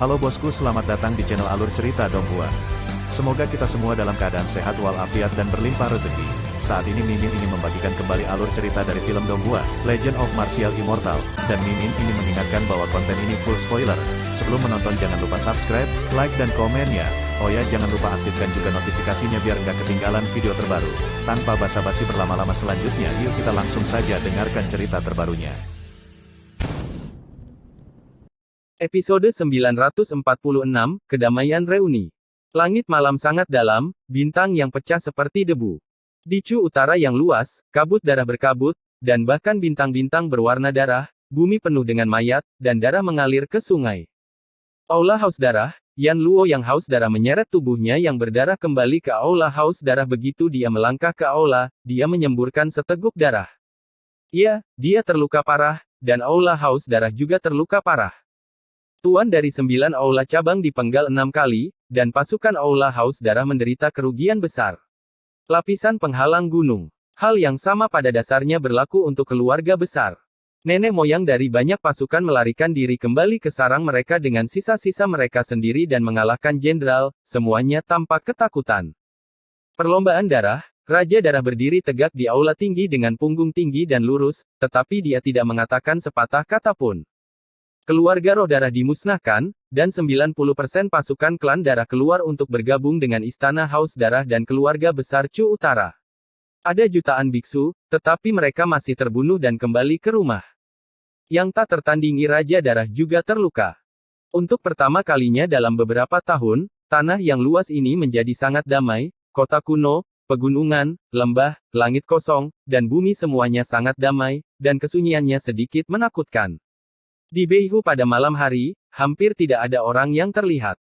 Halo bosku, selamat datang di channel Alur Cerita Donghua. Semoga kita semua dalam keadaan sehat walafiat dan berlimpah rezeki. Saat ini Mimin ingin membagikan kembali alur cerita dari film Donghua, Legend of Martial Immortal, dan Mimin ingin mengingatkan bahwa konten ini full spoiler. Sebelum menonton jangan lupa subscribe, like dan komen ya. Oh ya, jangan lupa aktifkan juga notifikasinya biar nggak ketinggalan video terbaru. Tanpa basa-basi berlama-lama selanjutnya, yuk kita langsung saja dengarkan cerita terbarunya. Episode 946, Kedamaian Reuni. Langit malam sangat dalam, bintang yang pecah seperti debu. Di Chu Utara yang luas, kabut darah berkabut, dan bahkan bintang-bintang berwarna darah, bumi penuh dengan mayat, dan darah mengalir ke sungai. Aula haus darah, Yan Luo yang haus darah menyeret tubuhnya yang berdarah kembali ke aula haus darah. Begitu dia melangkah ke aula, dia menyemburkan seteguk darah. Iya, dia terluka parah, dan aula haus darah juga terluka parah. Tuan dari 9 aula cabang dipenggal 6 kali, dan pasukan aula haus darah menderita kerugian besar. Lapisan penghalang gunung. Hal yang sama pada dasarnya berlaku untuk keluarga besar. Nenek moyang dari banyak pasukan melarikan diri kembali ke sarang mereka dengan sisa-sisa mereka sendiri dan mengalahkan jenderal, semuanya tampak ketakutan. Perlombaan darah, Raja Darah berdiri tegak di aula tinggi dengan punggung tinggi dan lurus, tetapi dia tidak mengatakan sepatah kata pun. Keluarga roh darah dimusnahkan, dan 90% pasukan klan darah keluar untuk bergabung dengan istana haus darah dan keluarga besar Chu Utara. Ada jutaan biksu, tetapi mereka masih terbunuh dan kembali ke rumah. Yang tak tertandingi Raja Darah juga terluka. Untuk pertama kalinya dalam beberapa tahun, tanah yang luas ini menjadi sangat damai, kota kuno, pegunungan, lembah, langit kosong, dan bumi semuanya sangat damai, dan kesunyiannya sedikit menakutkan. Di Beihu pada malam hari, hampir tidak ada orang yang terlihat.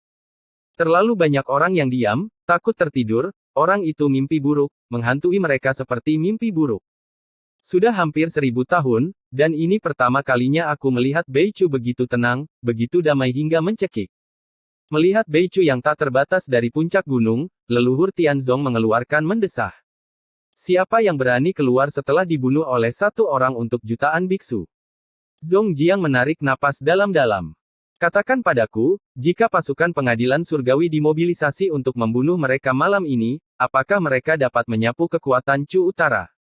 Terlalu banyak orang yang diam, takut tertidur, orang itu mimpi buruk, menghantui mereka seperti mimpi buruk. Sudah hampir 1000 tahun, dan ini pertama kalinya aku melihat Beichu begitu tenang, begitu damai hingga mencekik. Melihat Beichu yang tak terbatas dari puncak gunung, leluhur Tianzong mengeluarkan mendesah. Siapa yang berani keluar setelah dibunuh oleh satu orang untuk jutaan biksu? Zong Jiang menarik napas dalam-dalam. Katakan padaku, jika pasukan pengadilan surgawi dimobilisasi untuk membunuh mereka malam ini, apakah mereka dapat menyapu kekuatan Chu Utara?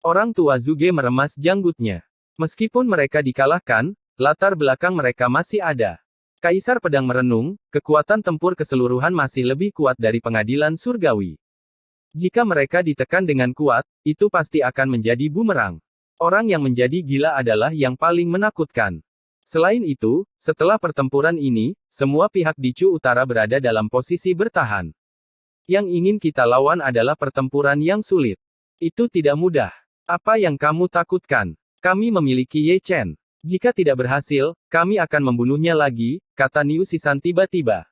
Orang tua Zuge meremas janggutnya. Meskipun mereka dikalahkan, latar belakang mereka masih ada. Kaisar Pedang merenung, kekuatan tempur keseluruhan masih lebih kuat dari pengadilan surgawi. Jika mereka ditekan dengan kuat, itu pasti akan menjadi bumerang. Orang yang menjadi gila adalah yang paling menakutkan. Selain itu, setelah pertempuran ini, semua pihak di Chu Utara berada dalam posisi bertahan. Yang ingin kita lawan adalah pertempuran yang sulit. Itu tidak mudah. Apa yang kamu takutkan? Kami memiliki Ye Chen. Jika tidak berhasil, kami akan membunuhnya lagi, kata Niu Sisan tiba-tiba.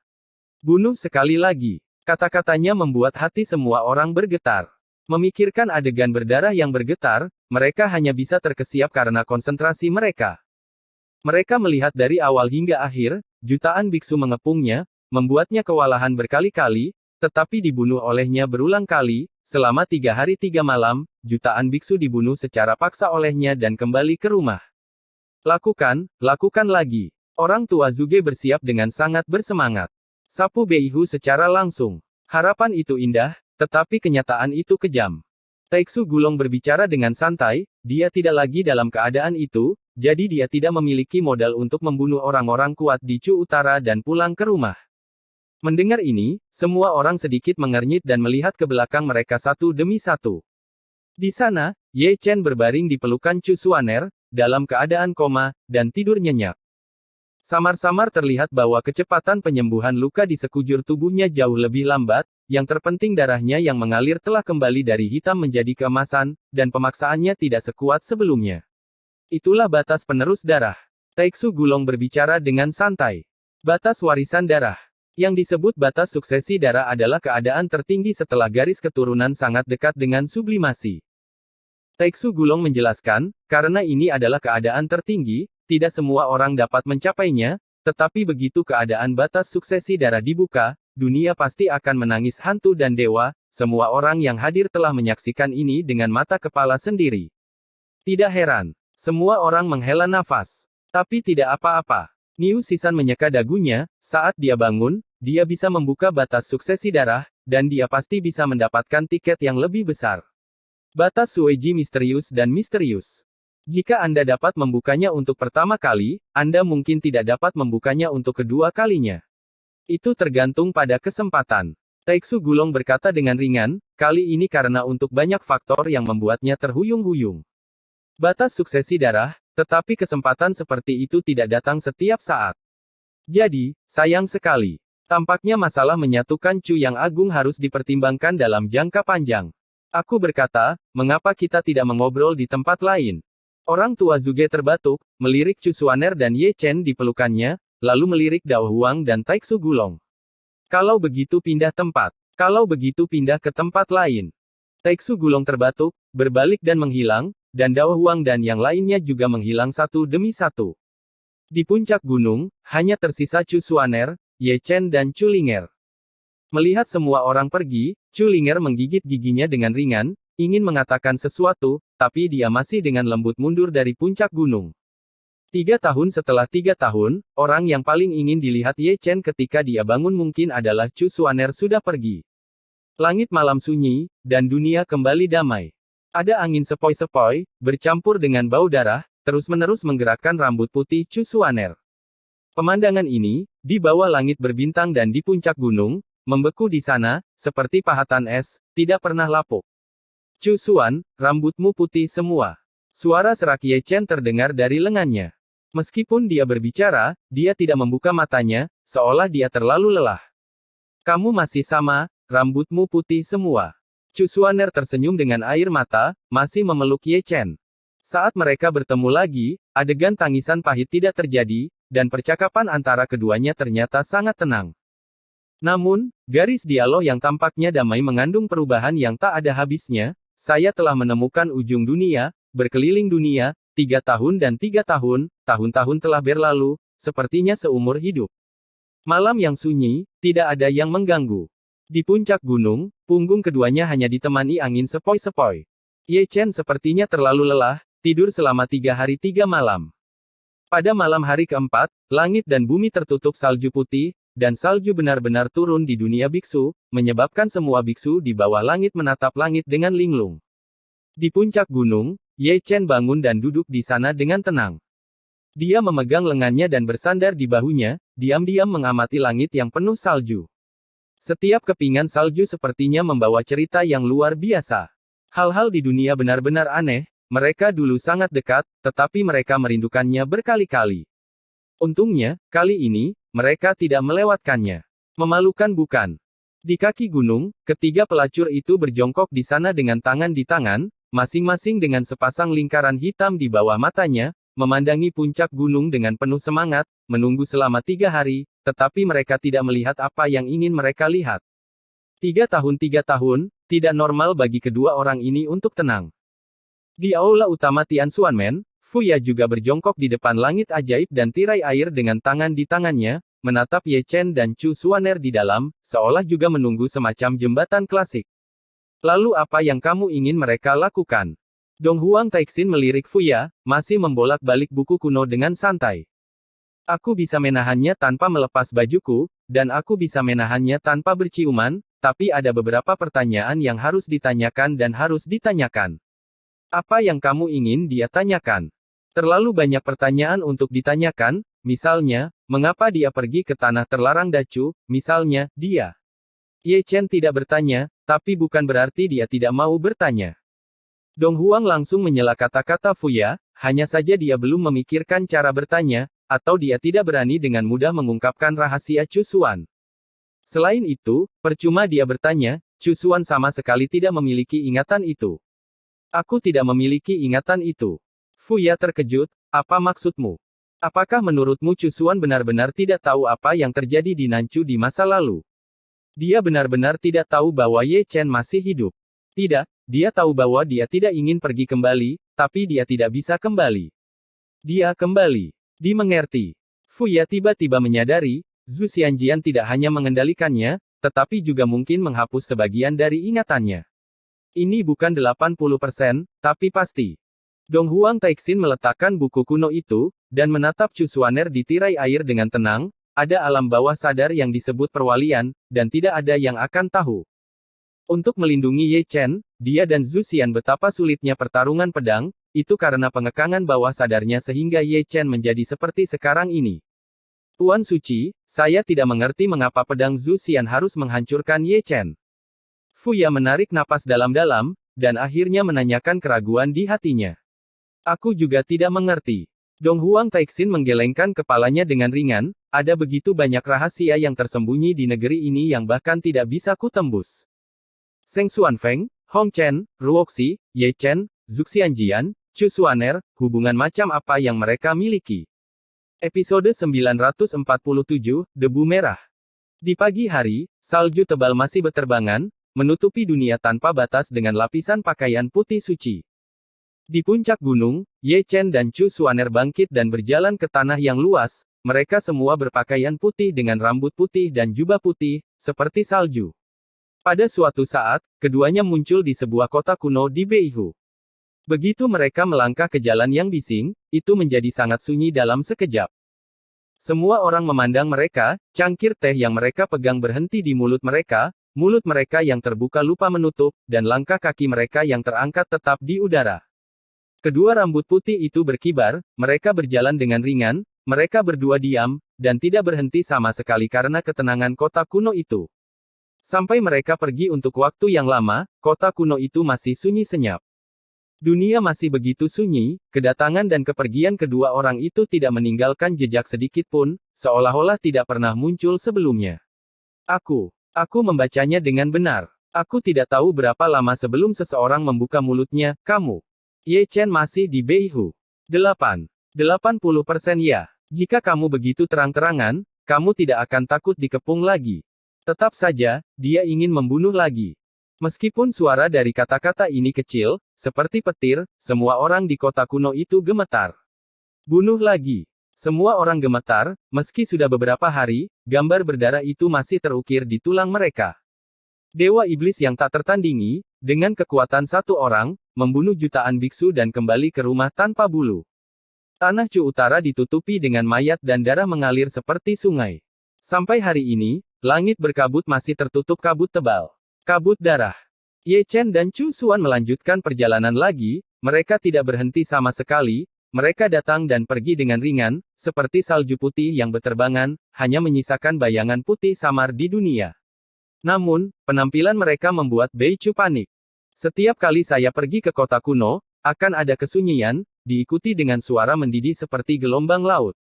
Bunuh sekali lagi. Kata-katanya membuat hati semua orang bergetar. Memikirkan adegan berdarah yang bergetar, mereka hanya bisa terkesiap karena konsentrasi mereka. Mereka melihat dari awal hingga akhir, jutaan biksu mengepungnya, membuatnya kewalahan berkali-kali, tetapi dibunuh olehnya berulang kali, selama 3 hari 3 malam, jutaan biksu dibunuh secara paksa olehnya dan kembali ke rumah. Lakukan lagi. Orang tua Zuge bersiap dengan sangat bersemangat. Sapu Beihu secara langsung. Harapan itu indah, tetapi kenyataan itu kejam. Taeksu Gulong berbicara dengan santai, dia tidak lagi dalam keadaan itu, jadi dia tidak memiliki modal untuk membunuh orang-orang kuat di Chu Utara dan pulang ke rumah. Mendengar ini, semua orang sedikit mengernyit dan melihat ke belakang mereka satu demi satu. Di sana, Ye Chen berbaring di pelukan Chu Xuaner, dalam keadaan koma, dan tidur nyenyak. Samar-samar terlihat bahwa kecepatan penyembuhan luka di sekujur tubuhnya jauh lebih lambat, yang terpenting darahnya yang mengalir telah kembali dari hitam menjadi keemasan, dan pemaksaannya tidak sekuat sebelumnya. Itulah batas penerus darah. Taeksu Gulong berbicara dengan santai. Batas warisan darah. Yang disebut batas suksesi darah adalah keadaan tertinggi setelah garis keturunan sangat dekat dengan sublimasi. Taeksu Gulong menjelaskan, karena ini adalah keadaan tertinggi, tidak semua orang dapat mencapainya, tetapi begitu keadaan batas suksesi darah dibuka, dunia pasti akan menangis hantu dan dewa, semua orang yang hadir telah menyaksikan ini dengan mata kepala sendiri. Tidak heran, semua orang menghela nafas. Tapi tidak apa-apa. Niu Sisan menyeka dagunya, saat dia bangun, dia bisa membuka batas suksesi darah, dan dia pasti bisa mendapatkan tiket yang lebih besar. Batas Sueji misterius dan misterius. Jika Anda dapat membukanya untuk pertama kali, Anda mungkin tidak dapat membukanya untuk kedua kalinya. Itu tergantung pada kesempatan. Taeksu Gulong berkata dengan ringan, kali ini karena untuk banyak faktor yang membuatnya terhuyung-huyung. Batas suksesi darah, tetapi kesempatan seperti itu tidak datang setiap saat. Jadi, sayang sekali. Tampaknya masalah menyatukan Chu yang agung harus dipertimbangkan dalam jangka panjang. Aku berkata, mengapa kita tidak mengobrol di tempat lain? Orang tua Zuge terbatuk, melirik Chu Xuaner dan Ye Chen di pelukannya, lalu melirik Dao Huang dan Taeksu Gulong. Kalau begitu pindah tempat. Kalau begitu pindah ke tempat lain. Taeksu Gulong terbatuk, berbalik dan menghilang, dan Dao Huang dan yang lainnya juga menghilang satu demi satu. Di puncak gunung, hanya tersisa Chu Xuaner, Ye Chen dan Chu Linger. Melihat semua orang pergi, Chu Linger menggigit giginya dengan ringan, ingin mengatakan sesuatu, tapi dia masih dengan lembut mundur dari puncak gunung. 3 tahun setelah 3 tahun, orang yang paling ingin dilihat Ye Chen ketika dia bangun mungkin adalah Chu Xuaner sudah pergi. Langit malam sunyi, dan dunia kembali damai. Ada angin sepoi-sepoi, bercampur dengan bau darah, terus-menerus menggerakkan rambut putih Chu Xuaner. Pemandangan ini, di bawah langit berbintang dan di puncak gunung, membeku di sana, seperti pahatan es, tidak pernah lapuk. Chu Xuan, rambutmu putih semua. Suara serak Ye Chen terdengar dari lengannya. Meskipun dia berbicara, dia tidak membuka matanya, seolah dia terlalu lelah. Kamu masih sama, rambutmu putih semua. Chu Xuaner tersenyum dengan air mata, masih memeluk Ye Chen. Saat mereka bertemu lagi, adegan tangisan pahit tidak terjadi, dan percakapan antara keduanya ternyata sangat tenang. Namun, garis dialog yang tampaknya damai mengandung perubahan yang tak ada habisnya. Saya telah menemukan ujung dunia, berkeliling dunia, 3 tahun dan 3 tahun, tahun-tahun telah berlalu, sepertinya seumur hidup. Malam yang sunyi, tidak ada yang mengganggu. Di puncak gunung, punggung keduanya hanya ditemani angin sepoi-sepoi. Ye Chen sepertinya terlalu lelah, tidur selama 3 hari 3 malam. Pada malam hari keempat, langit dan bumi tertutup salju putih, dan salju benar-benar turun di dunia biksu, menyebabkan semua biksu di bawah langit menatap langit dengan linglung. Di puncak gunung, Ye Chen bangun dan duduk di sana dengan tenang. Dia memegang lengannya dan bersandar di bahunya, diam-diam mengamati langit yang penuh salju. Setiap kepingan salju sepertinya membawa cerita yang luar biasa. Hal-hal di dunia benar-benar aneh, mereka dulu sangat dekat, tetapi mereka merindukannya berkali-kali. Untungnya, kali ini, mereka tidak melewatkannya. Memalukan bukan? Di kaki gunung, ketiga pelacur itu berjongkok di sana dengan tangan di tangan, masing-masing dengan sepasang lingkaran hitam di bawah matanya, memandangi puncak gunung dengan penuh semangat, menunggu selama 3 hari, tetapi mereka tidak melihat apa yang ingin mereka lihat. 3 tahun, tidak normal bagi kedua orang ini untuk tenang. Di aula utama Tianxuanmen, Fuya juga berjongkok di depan langit ajaib dan tirai air dengan tangan di tangannya, menatap Ye Chen dan Chu Xuaner di dalam, seolah juga menunggu semacam jembatan klasik. Lalu apa yang kamu ingin mereka lakukan? Dong Huang Taixin melirik Fuya, masih membolak-balik buku kuno dengan santai. Aku bisa menahannya tanpa melepas bajuku, dan aku bisa menahannya tanpa berciuman, tapi ada beberapa pertanyaan yang harus ditanyakan dan harus ditanyakan. Apa yang kamu ingin dia tanyakan? Terlalu banyak pertanyaan untuk ditanyakan, misalnya, mengapa dia pergi ke tanah terlarang Dacu, misalnya, dia. Ye Chen tidak bertanya, tapi bukan berarti dia tidak mau bertanya. Dong Huang langsung menyela kata-kata Fuya, hanya saja dia belum memikirkan cara bertanya, atau dia tidak berani dengan mudah mengungkapkan rahasia Chu Xuan. Selain itu, percuma dia bertanya, Chu Xuan sama sekali tidak memiliki ingatan itu. Aku tidak memiliki ingatan itu. Fuya terkejut, apa maksudmu? Apakah menurutmu Chu Xuan benar-benar tidak tahu apa yang terjadi di Nanchu di masa lalu? Dia benar-benar tidak tahu bahwa Ye Chen masih hidup. Tidak, dia tahu bahwa dia tidak ingin pergi kembali, tapi dia tidak bisa kembali. Dia kembali. Dimengerti. Fuya tiba-tiba menyadari, Zhu Xianjian tidak hanya mengendalikannya, tetapi juga mungkin menghapus sebagian dari ingatannya. Ini bukan 80%, tapi pasti. Dong Huang Taixin meletakkan buku kuno itu, dan menatap Chu Xuaner di tirai air dengan tenang. Ada alam bawah sadar yang disebut perwalian, dan tidak ada yang akan tahu. Untuk melindungi Ye Chen, dia dan Zhu Xian betapa sulitnya pertarungan pedang, itu karena pengekangan bawah sadarnya sehingga Ye Chen menjadi seperti sekarang ini. Tuan Suci, saya tidak mengerti mengapa pedang Zhu Xian harus menghancurkan Ye Chen. Fuya menarik napas dalam-dalam, dan akhirnya menanyakan keraguan di hatinya. Aku juga tidak mengerti. Dong Huang Taixin menggelengkan kepalanya dengan ringan, ada begitu banyak rahasia yang tersembunyi di negeri ini yang bahkan tidak bisa kutembus. Zheng Xuanfeng, Hong Chen, Ruoxi, Ye Chen, Zhu Xianjian, Chu Xuaner, hubungan macam apa yang mereka miliki? Episode 947, Debu Merah. Di pagi hari, salju tebal masih berterbangan, menutupi dunia tanpa batas dengan lapisan pakaian putih suci. Di puncak gunung, Ye Chen dan Chu Xuaner bangkit dan berjalan ke tanah yang luas, mereka semua berpakaian putih dengan rambut putih dan jubah putih, seperti salju. Pada suatu saat, keduanya muncul di sebuah kota kuno di Beihu. Begitu mereka melangkah ke jalan yang bising, itu menjadi sangat sunyi dalam sekejap. Semua orang memandang mereka, cangkir teh yang mereka pegang berhenti di mulut mereka yang terbuka lupa menutup, dan langkah kaki mereka yang terangkat tetap di udara. Kedua rambut putih itu berkibar, mereka berjalan dengan ringan, mereka berdua diam, dan tidak berhenti sama sekali karena ketenangan kota kuno itu. Sampai mereka pergi untuk waktu yang lama, kota kuno itu masih sunyi senyap. Dunia masih begitu sunyi, kedatangan dan kepergian kedua orang itu tidak meninggalkan jejak sedikit pun, seolah-olah tidak pernah muncul sebelumnya. Aku membacanya dengan benar. Aku tidak tahu berapa lama sebelum seseorang membuka mulutnya, kamu. Ye Chen masih di Beihu. 80% ya. Jika kamu begitu terang-terangan, kamu tidak akan takut dikepung lagi. Tetap saja, dia ingin membunuh lagi. Meskipun suara dari kata-kata ini kecil, seperti petir, semua orang di kota kuno itu gemetar. Bunuh lagi. Semua orang gemetar, meski sudah beberapa hari, gambar berdarah itu masih terukir di tulang mereka. Dewa iblis yang tak tertandingi, dengan kekuatan satu orang, membunuh jutaan biksu dan kembali ke rumah tanpa bulu. Tanah Chu Utara ditutupi dengan mayat dan darah mengalir seperti sungai. Sampai hari ini, langit berkabut masih tertutup kabut tebal. Kabut darah. Ye Chen dan Chu Xuan melanjutkan perjalanan lagi, mereka tidak berhenti sama sekali, mereka datang dan pergi dengan ringan, seperti salju putih yang berterbangan, hanya menyisakan bayangan putih samar di dunia. Namun, penampilan mereka membuat Bei Chu panik. Setiap kali saya pergi ke kota kuno, akan ada kesunyian, diikuti dengan suara mendidih seperti gelombang laut.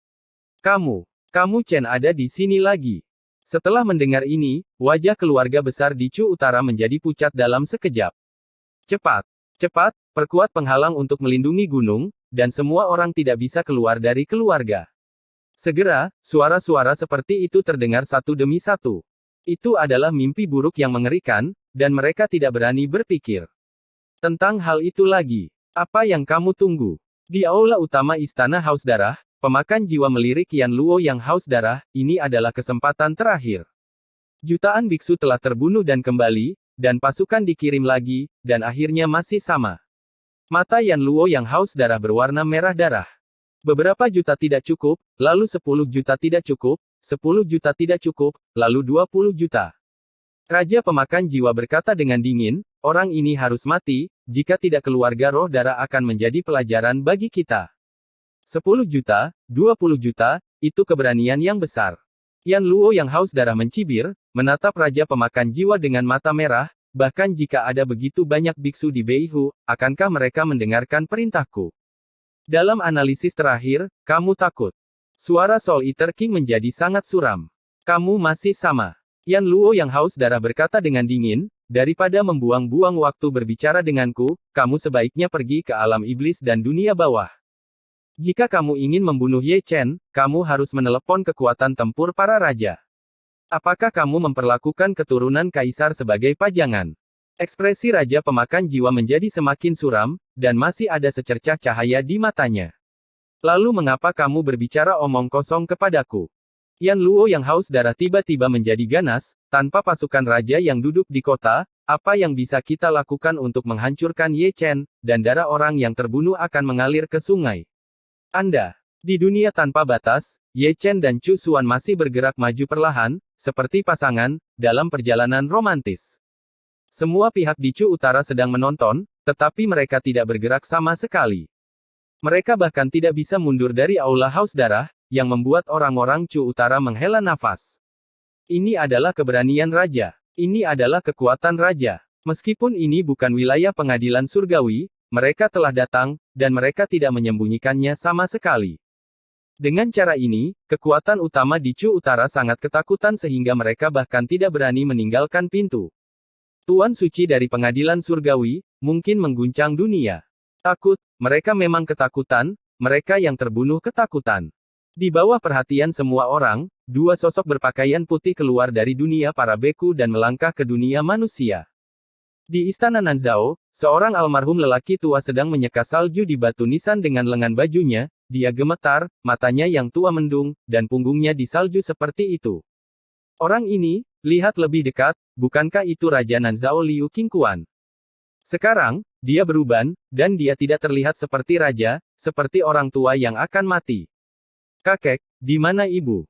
Kamu Chen ada di sini lagi. Setelah mendengar ini, wajah keluarga besar di Chu Utara menjadi pucat dalam sekejap. Cepat, perkuat penghalang untuk melindungi gunung, dan semua orang tidak bisa keluar dari keluarga. Segera, suara-suara seperti itu terdengar satu demi satu. Itu adalah mimpi buruk yang mengerikan, dan mereka tidak berani berpikir tentang hal itu lagi. Apa yang kamu tunggu? Di aula utama Istana Haus Darah, pemakan jiwa melirik Yan Luo yang haus darah, ini adalah kesempatan terakhir. Jutaan biksu telah terbunuh dan kembali, dan pasukan dikirim lagi, dan akhirnya masih sama. Mata Yan Luo yang haus darah berwarna merah darah. Beberapa juta tidak cukup, lalu 10 juta tidak cukup, 10 juta tidak cukup, lalu 20 juta. Raja pemakan jiwa berkata dengan dingin, orang ini harus mati, jika tidak keluarga roh darah akan menjadi pelajaran bagi kita. 10 juta, 20 juta, itu keberanian yang besar. Yan Luo yang haus darah mencibir, menatap Raja pemakan jiwa dengan mata merah, bahkan jika ada begitu banyak biksu di Beihu, akankah mereka mendengarkan perintahku? Dalam analisis terakhir, kamu takut. Suara Soul Eater King menjadi sangat suram. Kamu masih sama. Yan Luo yang haus darah berkata dengan dingin, daripada membuang-buang waktu berbicara denganku, kamu sebaiknya pergi ke alam iblis dan dunia bawah. Jika kamu ingin membunuh Ye Chen, kamu harus menelepon kekuatan tempur para raja. Apakah kamu memperlakukan keturunan kaisar sebagai pajangan? Ekspresi Raja pemakan jiwa menjadi semakin suram, dan masih ada secercah cahaya di matanya. Lalu mengapa kamu berbicara omong kosong kepadaku? Yan Luo yang haus darah tiba-tiba menjadi ganas, tanpa pasukan raja yang duduk di kota, apa yang bisa kita lakukan untuk menghancurkan Ye Chen, dan darah orang yang terbunuh akan mengalir ke sungai? Anda Di dunia tanpa batas, Ye Chen dan Chu Xuan masih bergerak maju perlahan, seperti pasangan, dalam perjalanan romantis. Semua pihak di Chu Utara sedang menonton, tetapi mereka tidak bergerak sama sekali. Mereka bahkan tidak bisa mundur dari aula haus darah, yang membuat orang-orang Chu Utara menghela nafas. Ini adalah keberanian raja. Ini adalah kekuatan raja. Meskipun ini bukan wilayah pengadilan surgawi, mereka telah datang, dan mereka tidak menyembunyikannya sama sekali. Dengan cara ini, kekuatan utama di Chu Utara sangat ketakutan sehingga mereka bahkan tidak berani meninggalkan pintu. Tuan suci dari pengadilan surgawi, mungkin mengguncang dunia. Takut, mereka memang ketakutan, mereka yang terbunuh ketakutan. Di bawah perhatian semua orang, dua sosok berpakaian putih keluar dari dunia para beku dan melangkah ke dunia manusia. Di istana Nanzhao, seorang almarhum lelaki tua sedang menyeka salju di batu nisan dengan lengan bajunya. Dia gemetar, matanya yang tua mendung, dan punggungnya di salju seperti itu. Orang ini, lihat lebih dekat, bukankah itu Raja Nanzhao Liu Qingquan? Sekarang, dia beruban, dan dia tidak terlihat seperti raja, seperti orang tua yang akan mati. Kakek, di mana ibu?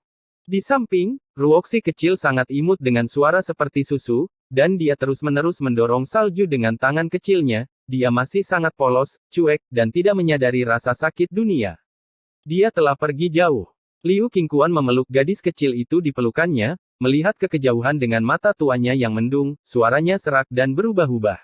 Di samping, Ruoxi kecil sangat imut dengan suara seperti susu, dan dia terus-menerus mendorong salju dengan tangan kecilnya. Dia masih sangat polos, cuek, dan tidak menyadari rasa sakit dunia. Dia telah pergi jauh. Liu Qingquan memeluk gadis kecil itu di pelukannya, melihat ke kejauhan dengan mata tuanya yang mendung, suaranya serak dan berubah-ubah.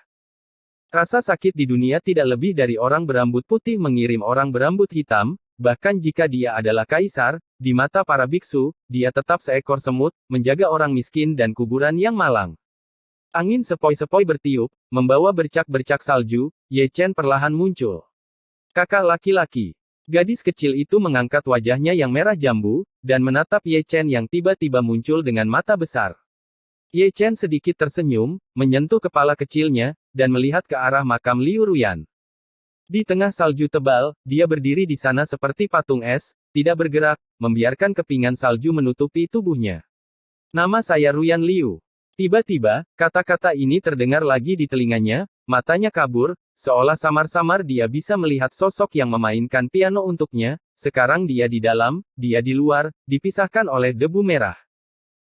Rasa sakit di dunia tidak lebih dari orang berambut putih mengirim orang berambut hitam, bahkan jika dia adalah kaisar, di mata para biksu, dia tetap seekor semut, menjaga orang miskin dan kuburan yang malang. Angin sepoi-sepoi bertiup, membawa bercak-bercak salju. Ye Chen perlahan muncul. Kakak laki-laki. Gadis kecil itu mengangkat wajahnya yang merah jambu, dan menatap Ye Chen yang tiba-tiba muncul dengan mata besar. Ye Chen sedikit tersenyum, menyentuh kepala kecilnya, dan melihat ke arah makam Liu Ruyan. Di tengah salju tebal, dia berdiri di sana seperti patung es, tidak bergerak, membiarkan kepingan salju menutupi tubuhnya. Nama saya Ruyan Liu. Tiba-tiba, kata-kata ini terdengar lagi di telinganya, matanya kabur, seolah samar-samar dia bisa melihat sosok yang memainkan piano untuknya. Sekarang dia di dalam, dia di luar, dipisahkan oleh debu merah.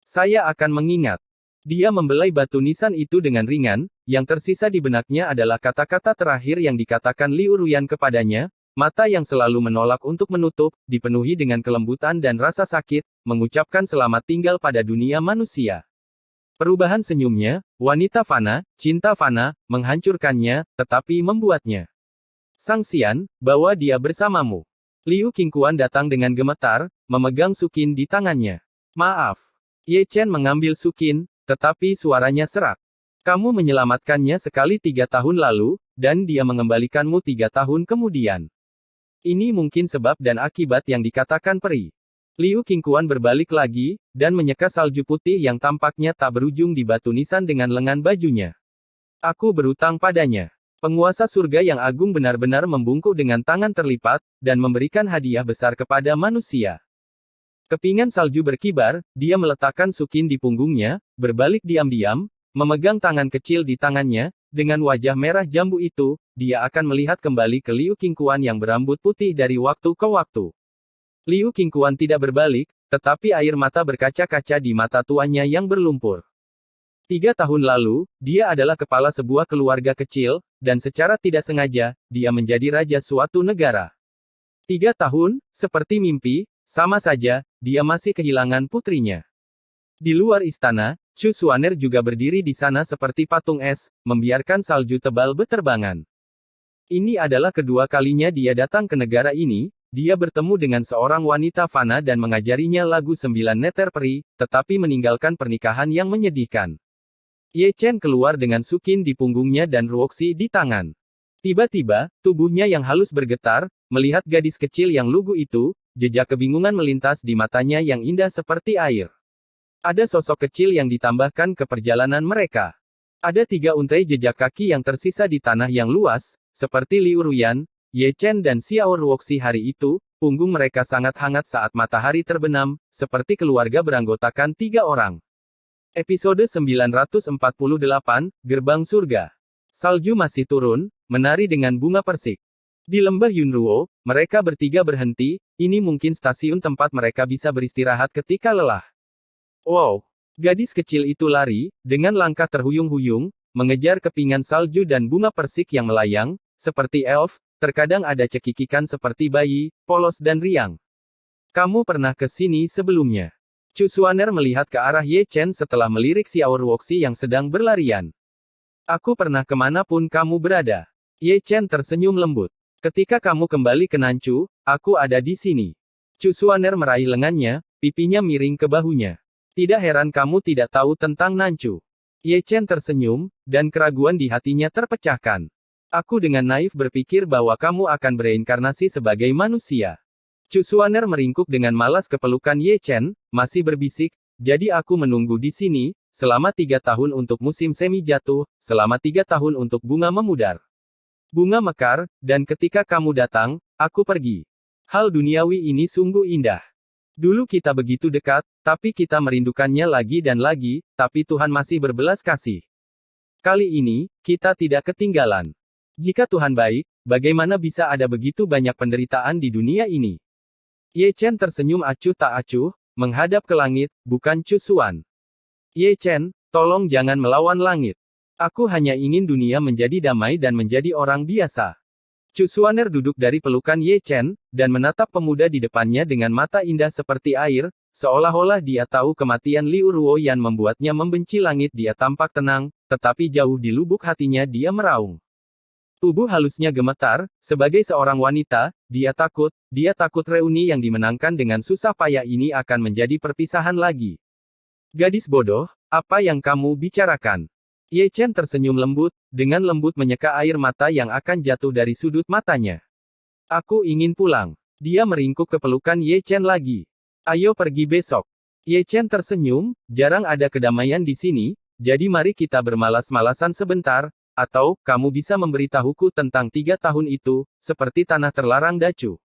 Saya akan mengingat. Dia membelai batu nisan itu dengan ringan, yang tersisa di benaknya adalah kata-kata terakhir yang dikatakan Liu Ruyan kepadanya, mata yang selalu menolak untuk menutup, dipenuhi dengan kelembutan dan rasa sakit, mengucapkan selamat tinggal pada dunia manusia. Perubahan senyumnya, wanita fana, cinta fana, menghancurkannya, tetapi membuatnya. Sang Xian, bawa dia bersamamu. Liu Qingquan datang dengan gemetar, memegang sukin di tangannya. Maaf. Ye Chen mengambil sukin, tetapi suaranya serak. Kamu menyelamatkannya sekali 3 tahun lalu, dan dia mengembalikanmu 3 tahun kemudian. Ini mungkin sebab dan akibat yang dikatakan peri. Liu Qingquan berbalik lagi, dan menyeka salju putih yang tampaknya tak berujung di batu nisan dengan lengan bajunya. Aku berutang padanya. Penguasa surga yang agung benar-benar membungkuk dengan tangan terlipat, dan memberikan hadiah besar kepada manusia. Kepingan salju berkibar, dia meletakkan sukin di punggungnya, berbalik diam-diam, memegang tangan kecil di tangannya, dengan wajah merah jambu itu, dia akan melihat kembali ke Liu Qingquan yang berambut putih dari waktu ke waktu. Liu Qingquan tidak berbalik, tetapi air mata berkaca-kaca di mata tuannya yang berlumpur. 3 tahun lalu, dia adalah kepala sebuah keluarga kecil, dan secara tidak sengaja, dia menjadi raja suatu negara. 3 tahun, seperti mimpi, sama saja, dia masih kehilangan putrinya. Di luar istana, Chu Xuaner juga berdiri di sana seperti patung es, membiarkan salju tebal beterbangan. Ini adalah kedua kalinya dia datang ke negara ini. Dia bertemu dengan seorang wanita fana dan mengajarinya lagu 9 neter peri, tetapi meninggalkan pernikahan yang menyedihkan. Ye Chen keluar dengan sukin di punggungnya dan Ruoxi di tangan. Tiba-tiba, tubuhnya yang halus bergetar, melihat gadis kecil yang lugu itu, jejak kebingungan melintas di matanya yang indah seperti air. Ada sosok kecil yang ditambahkan ke perjalanan mereka. Ada 3 untai jejak kaki yang tersisa di tanah yang luas, seperti Liu Ruyan, Ye Chen dan Xiao Ruoxi hari itu, punggung mereka sangat hangat saat matahari terbenam, seperti keluarga beranggotakan 3 orang. Episode 948, Gerbang Surga. Salju masih turun, menari dengan bunga persik. Di lembah Yunruo, Mereka bertiga berhenti, ini mungkin stasiun tempat mereka bisa beristirahat ketika lelah. Wow! Gadis kecil itu lari, dengan langkah terhuyung-huyung, mengejar kepingan salju dan bunga persik yang melayang, seperti elf, terkadang ada cekikikan seperti bayi, polos dan riang. Kamu pernah ke sini sebelumnya? Chu Xuaner melihat ke arah Ye Chen setelah melirik Xiao Ruoxi yang sedang berlarian. Aku pernah kemanapun kamu berada. Ye Chen tersenyum lembut. Ketika kamu kembali ke Nanchu, aku ada di sini. Chu Xuaner meraih lengannya, pipinya miring ke bahunya. Tidak heran kamu tidak tahu tentang Nanchu. Ye Chen tersenyum, dan keraguan di hatinya terpecahkan. Aku dengan naif berpikir bahwa kamu akan bereinkarnasi sebagai manusia. Chu Xuaner meringkuk dengan malas ke pelukan Ye Chen, masih berbisik, jadi aku menunggu di sini, selama 3 tahun untuk musim semi jatuh, selama 3 tahun untuk bunga memudar. Bunga mekar, dan ketika kamu datang, aku pergi. Hal duniawi ini sungguh indah. Dulu kita begitu dekat, tapi kita merindukannya lagi dan lagi, tapi Tuhan masih berbelas kasih. Kali ini, kita tidak ketinggalan. Jika Tuhan baik, bagaimana bisa ada begitu banyak penderitaan di dunia ini? Ye Chen tersenyum acuh tak acuh, menghadap ke langit, bukan Chu Xuan. Ye Chen, tolong jangan melawan langit. Aku hanya ingin dunia menjadi damai dan menjadi orang biasa. Chu Xuaner duduk dari pelukan Ye Chen, dan menatap pemuda di depannya dengan mata indah seperti air, seolah-olah dia tahu kematian Liu Ruoyan membuatnya membenci langit. Dia tampak tenang, tetapi jauh di lubuk hatinya dia meraung. Tubuh halusnya gemetar, sebagai seorang wanita, dia takut reuni yang dimenangkan dengan susah payah ini akan menjadi perpisahan lagi. Gadis bodoh, apa yang kamu bicarakan? Ye Chen tersenyum lembut, dengan lembut menyeka air mata yang akan jatuh dari sudut matanya. Aku ingin pulang. Dia meringkuk ke pelukan Ye Chen lagi. Ayo pergi besok. Ye Chen tersenyum, jarang ada kedamaian di sini, jadi mari kita bermalas-malasan sebentar. Atau, kamu bisa memberitahuku tentang 3 tahun itu, seperti tanah terlarang Dacu.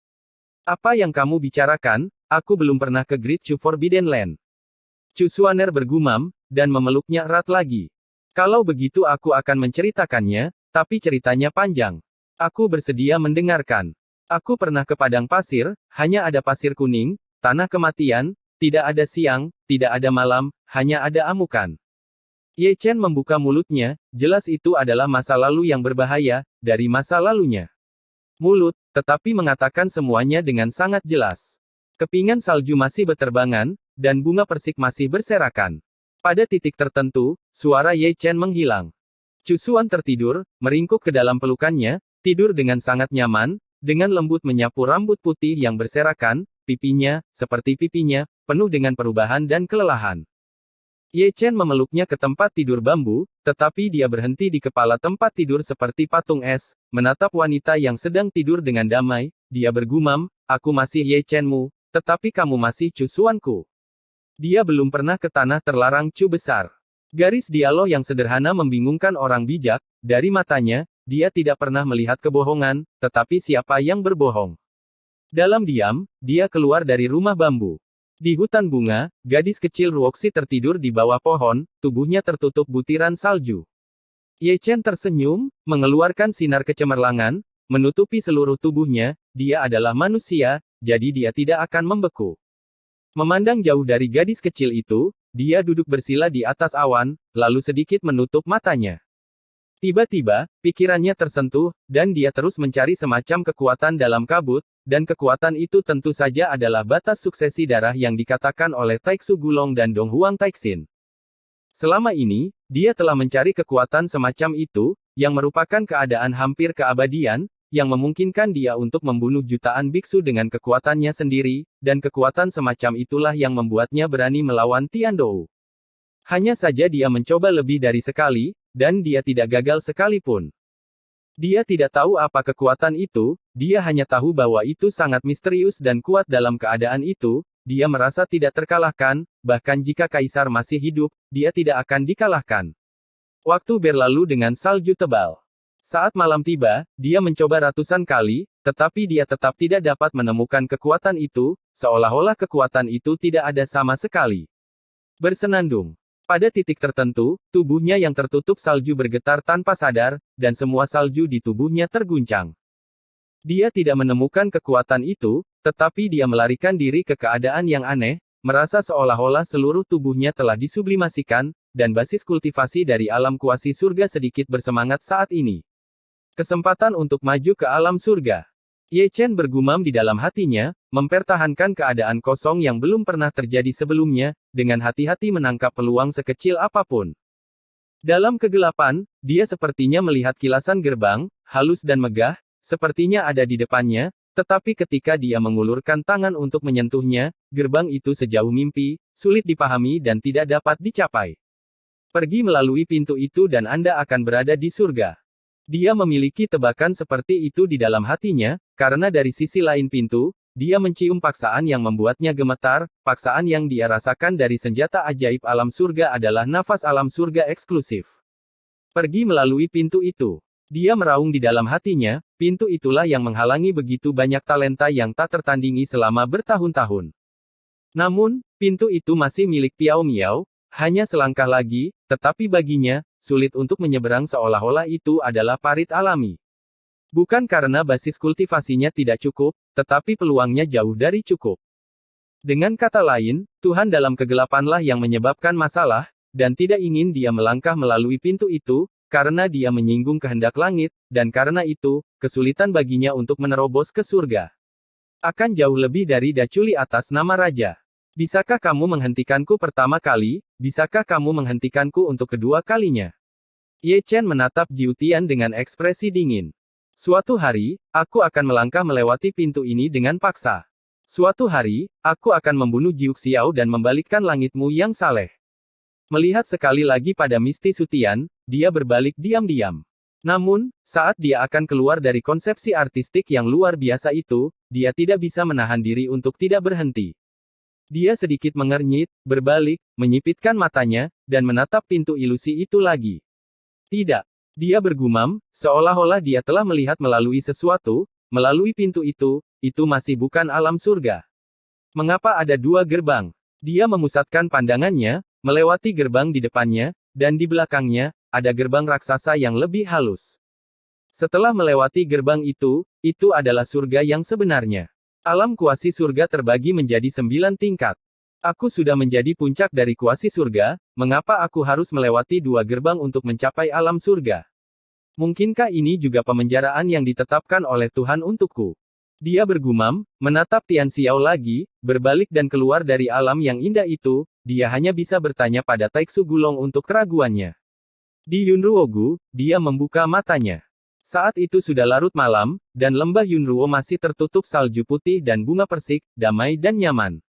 Apa yang kamu bicarakan? Aku belum pernah ke Great Chu Forbidden Land. Chu Xuaner bergumam, dan memeluknya erat lagi. Kalau begitu aku akan menceritakannya, tapi ceritanya panjang. Aku bersedia mendengarkan. Aku pernah ke padang pasir, hanya ada pasir kuning, tanah kematian, tidak ada siang, tidak ada malam, hanya ada amukan. Ye Chen membuka mulutnya, jelas itu adalah masa lalu yang berbahaya, dari masa lalunya. Mulut, tetapi mengatakan semuanya dengan sangat jelas. Kepingan salju masih berterbangan, dan bunga persik masih berserakan. Pada titik tertentu, suara Ye Chen menghilang. Chu Xuan tertidur, meringkuk ke dalam pelukannya, tidur dengan sangat nyaman, dengan lembut menyapu rambut putih yang berserakan, pipinya, seperti pipinya, penuh dengan perubahan dan kelelahan. Ye Chen memeluknya ke tempat tidur bambu, tetapi dia berhenti di kepala tempat tidur seperti patung es, menatap wanita yang sedang tidur dengan damai. Dia bergumam, aku masih Ye Chen-mu, tetapi kamu masih Chu Xuan-ku. Dia belum pernah ke tanah terlarang Chu besar. Garis dialog yang sederhana membingungkan orang bijak, dari matanya, dia tidak pernah melihat kebohongan, tetapi siapa yang berbohong. Dalam diam, dia keluar dari rumah bambu. Di hutan bunga, gadis kecil Ruoxi tertidur di bawah pohon, tubuhnya tertutup butiran salju. Ye Chen tersenyum, mengeluarkan sinar kecemerlangan, menutupi seluruh tubuhnya. Dia adalah manusia, jadi dia tidak akan membeku. Memandang jauh dari gadis kecil itu, dia duduk bersila di atas awan, lalu sedikit menutup matanya. Tiba-tiba, pikirannya tersentuh, dan dia terus mencari semacam kekuatan dalam kabut, dan kekuatan itu tentu saja adalah batas suksesi darah yang dikatakan oleh Taixu Gulong dan Dong Huang Taixin. Selama ini, dia telah mencari kekuatan semacam itu, yang merupakan keadaan hampir keabadian, yang memungkinkan dia untuk membunuh jutaan biksu dengan kekuatannya sendiri, dan kekuatan semacam itulah yang membuatnya berani melawan Tiandou. Hanya saja dia mencoba lebih dari sekali, dan dia tidak gagal sekalipun. Dia tidak tahu apa kekuatan itu, dia hanya tahu bahwa itu sangat misterius dan kuat. Dalam keadaan itu, dia merasa tidak terkalahkan, bahkan jika kaisar masih hidup, dia tidak akan dikalahkan. Waktu berlalu dengan salju tebal. Saat malam tiba, dia mencoba ratusan kali, tetapi dia tetap tidak dapat menemukan kekuatan itu, seolah-olah kekuatan itu tidak ada sama sekali. Bersenandung. Pada titik tertentu, tubuhnya yang tertutup salju bergetar tanpa sadar, dan semua salju di tubuhnya terguncang. Dia tidak menemukan kekuatan itu, tetapi dia melarikan diri ke keadaan yang aneh, merasa seolah-olah seluruh tubuhnya telah disublimasikan, dan basis kultivasi dari alam kuasi surga sedikit bersemangat saat ini. Kesempatan untuk maju ke alam surga. Ye Chen bergumam di dalam hatinya, mempertahankan keadaan kosong yang belum pernah terjadi sebelumnya, dengan hati-hati menangkap peluang sekecil apapun. Dalam kegelapan, dia sepertinya melihat kilasan gerbang, halus dan megah, sepertinya ada di depannya, tetapi ketika dia mengulurkan tangan untuk menyentuhnya, gerbang itu sejauh mimpi, sulit dipahami dan tidak dapat dicapai. Pergi melalui pintu itu dan Anda akan berada di surga. Dia memiliki tebakan seperti itu di dalam hatinya, karena dari sisi lain pintu, dia mencium paksaan yang membuatnya gemetar, paksaan yang dia rasakan dari senjata ajaib alam surga adalah nafas alam surga eksklusif. Pergi melalui pintu itu. Dia meraung di dalam hatinya, pintu itulah yang menghalangi begitu banyak talenta yang tak tertandingi selama bertahun-tahun. Namun, pintu itu masih milik Piao Miao, hanya selangkah lagi, tetapi baginya, sulit untuk menyeberang seolah-olah itu adalah parit alami. Bukan karena basis kultivasinya tidak cukup, tetapi peluangnya jauh dari cukup. Dengan kata lain, Tuhan dalam kegelapanlah yang menyebabkan masalah, dan tidak ingin dia melangkah melalui pintu itu, karena dia menyinggung kehendak langit, dan karena itu, kesulitan baginya untuk menerobos ke surga. Akan jauh lebih dari daculi atas nama raja. Bisakah kamu menghentikanku pertama kali, bisakah kamu menghentikanku untuk kedua kalinya? Ye Chen menatap Jiu Tian dengan ekspresi dingin. Suatu hari, aku akan melangkah melewati pintu ini dengan paksa. Suatu hari, aku akan membunuh Jiu Xiao dan membalikkan langitmu yang saleh. Melihat sekali lagi pada Misti Sutian, dia berbalik diam-diam. Namun, saat dia akan keluar dari konsepsi artistik yang luar biasa itu, dia tidak bisa menahan diri untuk tidak berhenti. Dia sedikit mengernyit, berbalik, menyipitkan matanya, dan menatap pintu ilusi itu lagi. Tidak. Dia bergumam, seolah-olah dia telah melihat melalui sesuatu, melalui pintu itu masih bukan alam surga. Mengapa ada dua gerbang? Dia memusatkan pandangannya, melewati gerbang di depannya, dan di belakangnya, ada gerbang raksasa yang lebih halus. Setelah melewati gerbang itu adalah surga yang sebenarnya. Alam kuasi surga terbagi menjadi 9 tingkat. Aku sudah menjadi puncak dari kuasi surga, mengapa aku harus melewati dua gerbang untuk mencapai alam surga? Mungkinkah ini juga pemenjaraan yang ditetapkan oleh Tuhan untukku? Dia bergumam, menatap Tian Xiao lagi, berbalik dan keluar dari alam yang indah itu, dia hanya bisa bertanya pada Taiksu Gulong untuk keraguannya. Di Yunruogu, dia membuka matanya. Saat itu sudah larut malam, dan lembah Yunruo masih tertutup salju putih dan bunga persik, damai dan nyaman.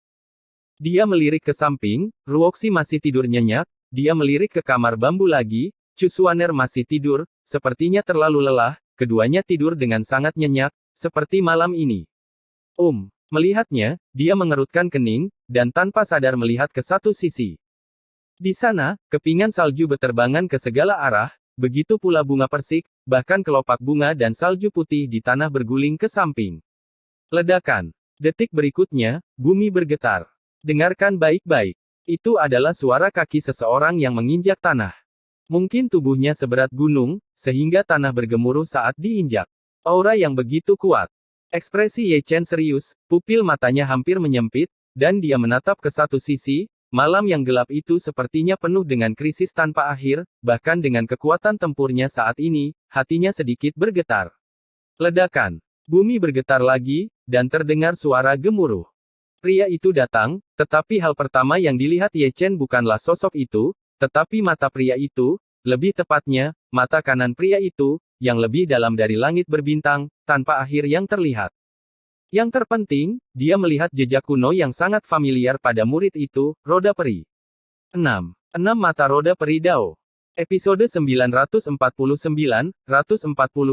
Dia melirik ke samping, Ruoxi masih tidur nyenyak, dia melirik ke kamar bambu lagi, Chu Xuaner masih tidur, sepertinya terlalu lelah, keduanya tidur dengan sangat nyenyak, seperti malam ini. Melihatnya, dia mengerutkan kening, dan tanpa sadar melihat ke satu sisi. Di sana, kepingan salju berterbangan ke segala arah, begitu pula bunga persik, bahkan kelopak bunga dan salju putih di tanah berguling ke samping. Ledakan. Detik berikutnya, bumi bergetar. Dengarkan baik-baik. Itu adalah suara kaki seseorang yang menginjak tanah. Mungkin tubuhnya seberat gunung, sehingga tanah bergemuruh saat diinjak. Aura yang begitu kuat. Ekspresi Ye Chen serius, pupil matanya hampir menyempit, dan dia menatap ke satu sisi. Malam yang gelap itu sepertinya penuh dengan krisis tanpa akhir, bahkan dengan kekuatan tempurnya saat ini, hatinya sedikit bergetar. Ledakan. Bumi bergetar lagi, dan terdengar suara gemuruh. Pria itu datang, tetapi hal pertama yang dilihat Ye Chen bukanlah sosok itu, tetapi mata pria itu, lebih tepatnya, mata kanan pria itu, yang lebih dalam dari langit berbintang, tanpa akhir yang terlihat. Yang terpenting, dia melihat jejak kuno yang sangat familiar pada murid itu, Roda Peri. 6. Mata Roda Peri Dao. Episode 949, 140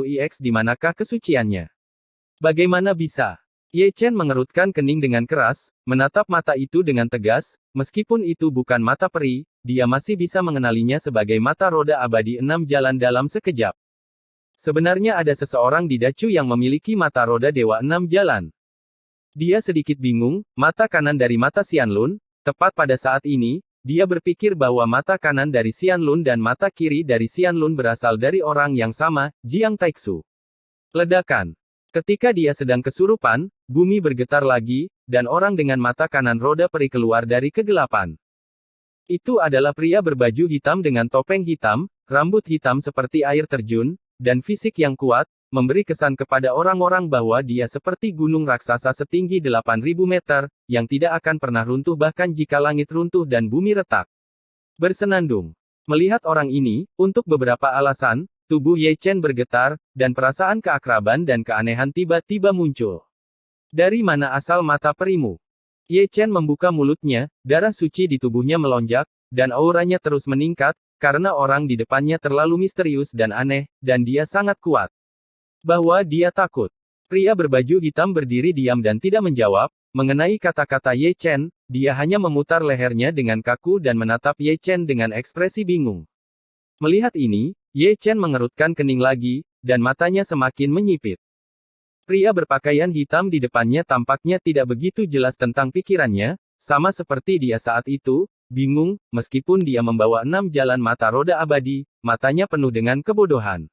IX di manakah kesuciannya? Bagaimana bisa? Ye Chen mengerutkan kening dengan keras, menatap mata itu dengan tegas, meskipun itu bukan mata peri, dia masih bisa mengenalinya sebagai mata roda abadi 6 jalan dalam sekejap. Sebenarnya ada seseorang di Dacu yang memiliki mata roda dewa 6 jalan. Dia sedikit bingung, mata kanan dari mata Xianlun, tepat pada saat ini, dia berpikir bahwa mata kanan dari Xianlun dan mata kiri dari Xianlun berasal dari orang yang sama, Jiang Taixu. Ledakan. Ketika dia sedang kesurupan, bumi bergetar lagi, dan orang dengan mata kanan roda peri keluar dari kegelapan. Itu adalah pria berbaju hitam dengan topeng hitam, rambut hitam seperti air terjun, dan fisik yang kuat, memberi kesan kepada orang-orang bahwa dia seperti gunung raksasa setinggi 8.000 meter, yang tidak akan pernah runtuh bahkan jika langit runtuh dan bumi retak. Bersenandung. Melihat orang ini, untuk beberapa alasan, tubuh Ye Chen bergetar, dan perasaan keakraban dan keanehan tiba-tiba muncul. Dari mana asal mata perimu? Ye Chen membuka mulutnya, darah suci di tubuhnya melonjak, dan auranya terus meningkat, karena orang di depannya terlalu misterius dan aneh, dan dia sangat kuat. Bahwa dia takut. Pria berbaju hitam berdiri diam dan tidak menjawab, mengenai kata-kata Ye Chen, dia hanya memutar lehernya dengan kaku dan menatap Ye Chen dengan ekspresi bingung. Melihat ini, Ye Chen mengerutkan kening lagi, dan matanya semakin menyipit. Pria berpakaian hitam di depannya tampaknya tidak begitu jelas tentang pikirannya, sama seperti dia saat itu, bingung, meskipun dia membawa 6 jalan mata roda abadi, matanya penuh dengan kebodohan.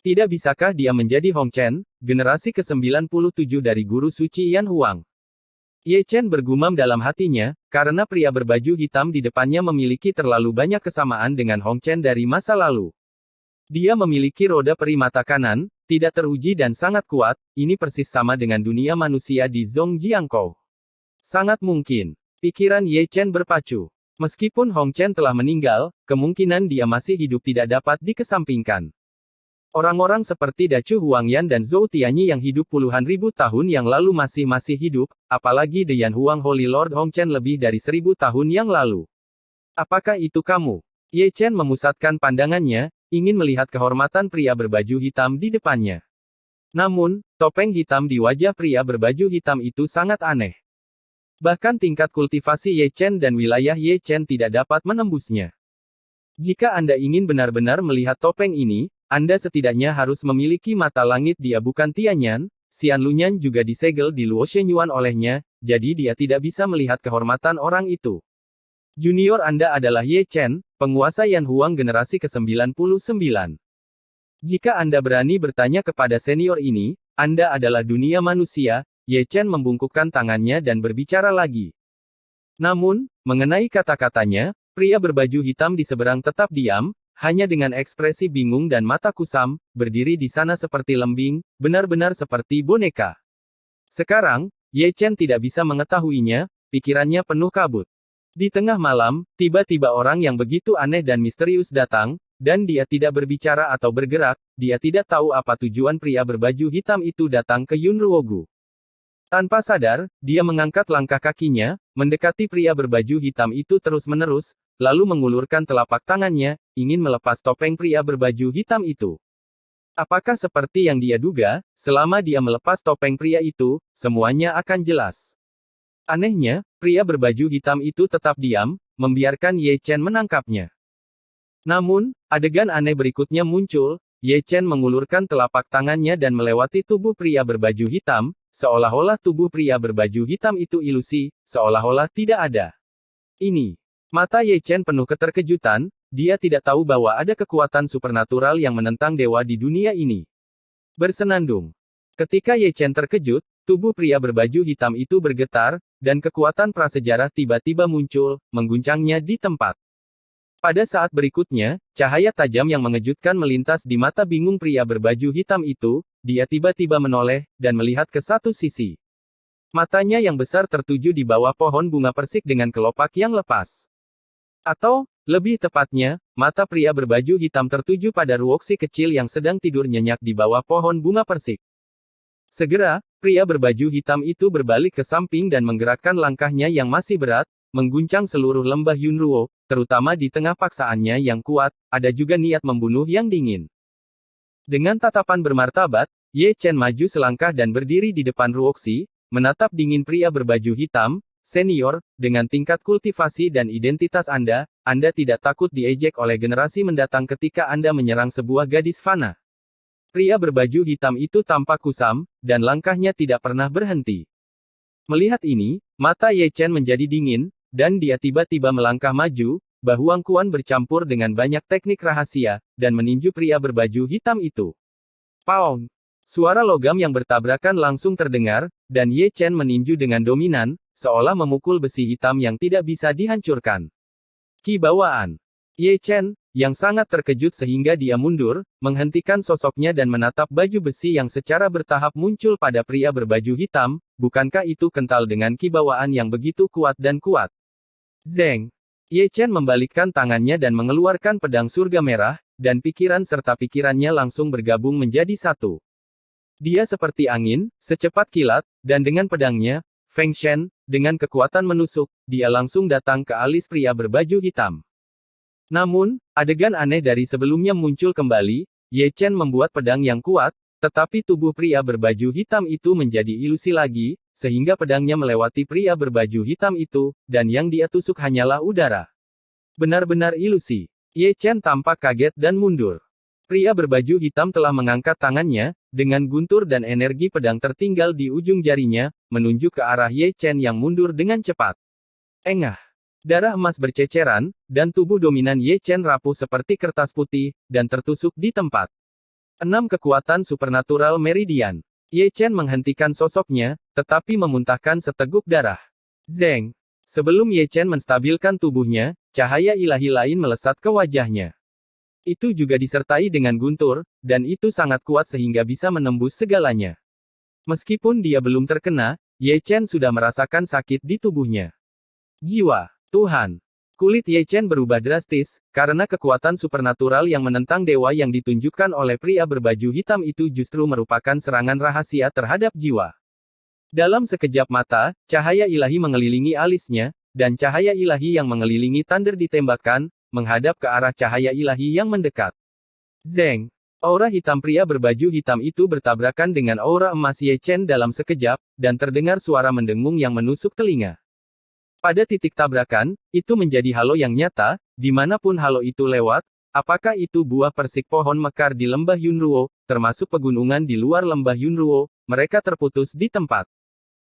Tidak bisakah dia menjadi Hong Chen, generasi ke-97 dari guru suci Yan Huang? Ye Chen bergumam dalam hatinya, karena pria berbaju hitam di depannya memiliki terlalu banyak kesamaan dengan Hong Chen dari masa lalu. Dia memiliki roda peri mata kanan, tidak teruji dan sangat kuat, ini persis sama dengan dunia manusia di Zhongjiangkou. Sangat mungkin. Pikiran Ye Chen berpacu. Meskipun Hong Chen telah meninggal, kemungkinan dia masih hidup tidak dapat dikesampingkan. Orang-orang seperti Dacu Huangyan dan Zhou Tianyi yang hidup puluhan ribu tahun yang lalu masih hidup, apalagi The Yan Huang Holy Lord Hong Chen lebih dari 1000 tahun yang lalu. Apakah itu kamu? Ye Chen memusatkan pandangannya, ingin melihat kehormatan pria berbaju hitam di depannya. Namun, topeng hitam di wajah pria berbaju hitam itu sangat aneh. Bahkan tingkat kultivasi Ye Chen dan wilayah Ye Chen tidak dapat menembusnya. Jika Anda ingin benar-benar melihat topeng ini, Anda setidaknya harus memiliki mata langit. Dia bukan Tianyan, Xian Lunyan juga disegel di Luo Shenyuan olehnya, jadi dia tidak bisa melihat kehormatan orang itu. Junior Anda adalah Ye Chen, penguasa Yan Huang generasi ke-99. Jika Anda berani bertanya kepada senior ini, Anda adalah dunia manusia. Ye Chen membungkukkan tangannya dan berbicara lagi. Namun, mengenai kata-katanya, pria berbaju hitam di seberang tetap diam, hanya dengan ekspresi bingung dan mata kusam, berdiri di sana seperti lembing, benar-benar seperti boneka. Sekarang, Ye Chen tidak bisa mengetahuinya, pikirannya penuh kabut. Di tengah malam, tiba-tiba orang yang begitu aneh dan misterius datang, dan dia tidak berbicara atau bergerak, dia tidak tahu apa tujuan pria berbaju hitam itu datang ke Yunruogu. Tanpa sadar, dia mengangkat langkah kakinya, mendekati pria berbaju hitam itu terus-menerus, lalu mengulurkan telapak tangannya, ingin melepas topeng pria berbaju hitam itu. Apakah seperti yang dia duga, selama dia melepas topeng pria itu, semuanya akan jelas. Anehnya, pria berbaju hitam itu tetap diam, membiarkan Ye Chen menangkapnya. Namun, adegan aneh berikutnya muncul, Ye Chen mengulurkan telapak tangannya dan melewati tubuh pria berbaju hitam, seolah-olah tubuh pria berbaju hitam itu ilusi, seolah-olah tidak ada. Ini. Mata Ye Chen penuh keterkejutan, dia tidak tahu bahwa ada kekuatan supernatural yang menentang dewa di dunia ini. Bersenandung. Ketika Ye Chen terkejut, tubuh pria berbaju hitam itu bergetar, dan kekuatan prasejarah tiba-tiba muncul, mengguncangnya di tempat. Pada saat berikutnya, cahaya tajam yang mengejutkan melintas di mata bingung pria berbaju hitam itu, dia tiba-tiba menoleh, dan melihat ke satu sisi. Matanya yang besar tertuju di bawah pohon bunga persik dengan kelopak yang lepas. Atau, lebih tepatnya, mata pria berbaju hitam tertuju pada Ruoxi kecil yang sedang tidur nyenyak di bawah pohon bunga persik. Segera, pria berbaju hitam itu berbalik ke samping dan menggerakkan langkahnya yang masih berat, mengguncang seluruh lembah Yunruo, terutama di tengah paksaannya yang kuat, ada juga niat membunuh yang dingin. Dengan tatapan bermartabat, Ye Chen maju selangkah dan berdiri di depan Ruoxi, menatap dingin pria berbaju hitam. Senior, dengan tingkat kultivasi dan identitas Anda tidak takut diejek oleh generasi mendatang ketika Anda menyerang sebuah gadis fana. Pria berbaju hitam itu tampak kusam, dan langkahnya tidak pernah berhenti. Melihat ini, mata Ye Chen menjadi dingin, dan dia tiba-tiba melangkah maju, bahu angkuhan bercampur dengan banyak teknik rahasia, dan meninju pria berbaju hitam itu. Paong! Suara logam yang bertabrakan langsung terdengar, dan Ye Chen meninju dengan dominan, seolah memukul besi hitam yang tidak bisa dihancurkan. Ki bawaan. Ye Chen, yang sangat terkejut sehingga dia mundur, menghentikan sosoknya dan menatap baju besi yang secara bertahap muncul pada pria berbaju hitam, bukankah itu kental dengan ki bawaan yang begitu kuat dan kuat? Zeng. Ye Chen membalikkan tangannya dan mengeluarkan pedang surga merah, dan pikiran serta pikirannya langsung bergabung menjadi satu. Dia seperti angin, secepat kilat, dan dengan pedangnya, Feng Shen, dengan kekuatan menusuk, dia langsung datang ke alis pria berbaju hitam. Namun, adegan aneh dari sebelumnya muncul kembali, Ye Chen membuat pedang yang kuat, tetapi tubuh pria berbaju hitam itu menjadi ilusi lagi, sehingga pedangnya melewati pria berbaju hitam itu, dan yang dia tusuk hanyalah udara. Benar-benar ilusi. Ye Chen tampak kaget dan mundur. Pria berbaju hitam telah mengangkat tangannya, dengan guntur dan energi pedang tertinggal di ujung jarinya, menunjuk ke arah Ye Chen yang mundur dengan cepat. Engah. Darah emas berceceran, dan tubuh dominan Ye Chen rapuh seperti kertas putih, dan tertusuk di tempat. 6 kekuatan supernatural meridian. Ye Chen menghentikan sosoknya, tetapi memuntahkan seteguk darah. Zeng. Sebelum Ye Chen menstabilkan tubuhnya, cahaya ilahi lain melesat ke wajahnya. Itu juga disertai dengan guntur, dan itu sangat kuat sehingga bisa menembus segalanya. Meskipun dia belum terkena, Ye Chen sudah merasakan sakit di tubuhnya. Jiwa. Tuhan. Kulit Ye Chen berubah drastis, karena kekuatan supernatural yang menentang dewa yang ditunjukkan oleh pria berbaju hitam itu justru merupakan serangan rahasia terhadap jiwa. Dalam sekejap mata, cahaya ilahi mengelilingi alisnya, dan cahaya ilahi yang mengelilingi Thunder ditembakkan, menghadap ke arah cahaya ilahi yang mendekat. Zeng. Aura hitam pria berbaju hitam itu bertabrakan dengan aura emas Ye Chen dalam sekejap, dan terdengar suara mendengung yang menusuk telinga. Pada titik tabrakan, itu menjadi halo yang nyata, dimanapun halo itu lewat, apakah itu buah persik pohon mekar di lembah Yunruo, termasuk pegunungan di luar lembah Yunruo, mereka terputus di tempat.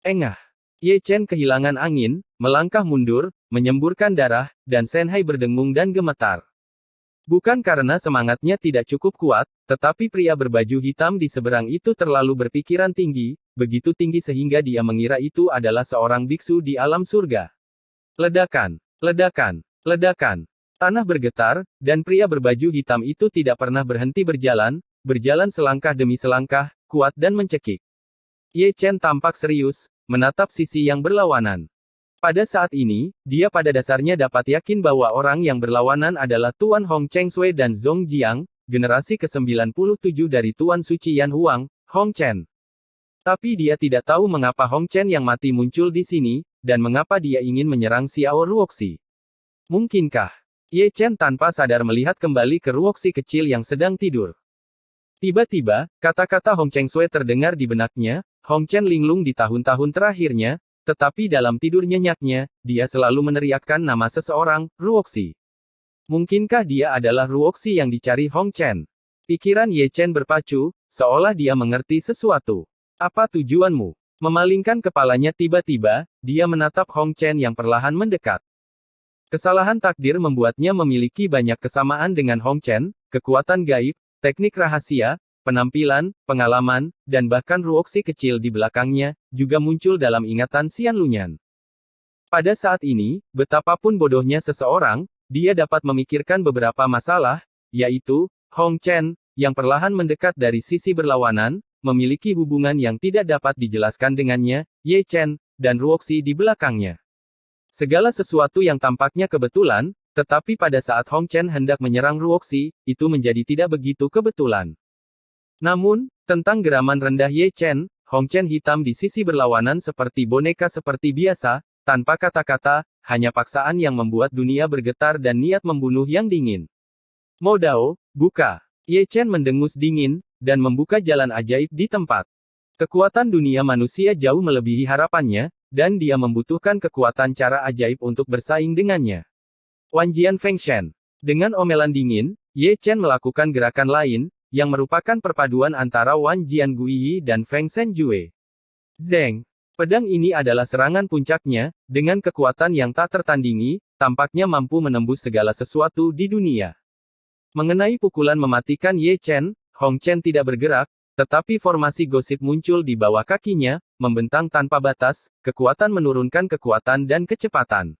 Engah. Ye Chen kehilangan angin, melangkah mundur, menyemburkan darah, dan Shenhai berdengung dan gemetar. Bukan karena semangatnya tidak cukup kuat, tetapi pria berbaju hitam di seberang itu terlalu berpikiran tinggi, begitu tinggi sehingga dia mengira itu adalah seorang biksu di alam surga. Ledakan, ledakan, ledakan. Tanah bergetar, dan pria berbaju hitam itu tidak pernah berhenti berjalan selangkah demi selangkah, kuat dan mencekik. Ye Chen tampak serius, menatap sisi yang berlawanan. Pada saat ini, dia pada dasarnya dapat yakin bahwa orang yang berlawanan adalah Tuan Hong Cheng Sui dan Zhong Jiang, generasi ke-97 dari Tuan Suci Yan Huang, Hong Chen. Tapi dia tidak tahu mengapa Hong Chen yang mati muncul di sini, dan mengapa dia ingin menyerang Xiao Ruoxi. Mungkinkah? Ye Chen tanpa sadar melihat kembali ke Ruoxi kecil yang sedang tidur. Tiba-tiba, kata-kata Hong Cheng Sui terdengar di benaknya, Hong Chen linglung di tahun-tahun terakhirnya, tetapi dalam tidur nyenyaknya, dia selalu meneriakkan nama seseorang, Ruoxi. Mungkinkah dia adalah Ruoxi yang dicari Hong Chen? Pikiran Ye Chen berpacu, seolah dia mengerti sesuatu. Apa tujuanmu? Memalingkan kepalanya tiba-tiba, dia menatap Hong Chen yang perlahan mendekat. Kesalahan takdir membuatnya memiliki banyak kesamaan dengan Hong Chen, kekuatan gaib, teknik rahasia, penampilan, pengalaman, dan bahkan Ruoxi kecil di belakangnya, juga muncul dalam ingatan Xian Lunyan. Pada saat ini, betapapun bodohnya seseorang, dia dapat memikirkan beberapa masalah, yaitu, Hong Chen, yang perlahan mendekat dari sisi berlawanan, memiliki hubungan yang tidak dapat dijelaskan dengannya, Ye Chen, dan Ruoxi di belakangnya. Segala sesuatu yang tampaknya kebetulan, tetapi pada saat Hong Chen hendak menyerang Ruoxi, itu menjadi tidak begitu kebetulan. Namun, tentang geraman rendah Ye Chen, Hong Chen hitam di sisi berlawanan seperti boneka seperti biasa, tanpa kata-kata, hanya paksaan yang membuat dunia bergetar dan niat membunuh yang dingin. Modao, buka. Ye Chen mendengus dingin, dan membuka jalan ajaib di tempat. Kekuatan dunia manusia jauh melebihi harapannya, dan dia membutuhkan kekuatan cara ajaib untuk bersaing dengannya. Wanjian Feng Shen. Dengan omelan dingin, Ye Chen melakukan gerakan lain, yang merupakan perpaduan antara Wanjian Guiyi dan Feng Shen Jue. Zeng. Pedang ini adalah serangan puncaknya, dengan kekuatan yang tak tertandingi, tampaknya mampu menembus segala sesuatu di dunia. Mengenai pukulan mematikan Ye Chen, Hong Chen tidak bergerak, tetapi formasi gosip muncul di bawah kakinya, membentang tanpa batas, kekuatan menurunkan kekuatan dan kecepatan.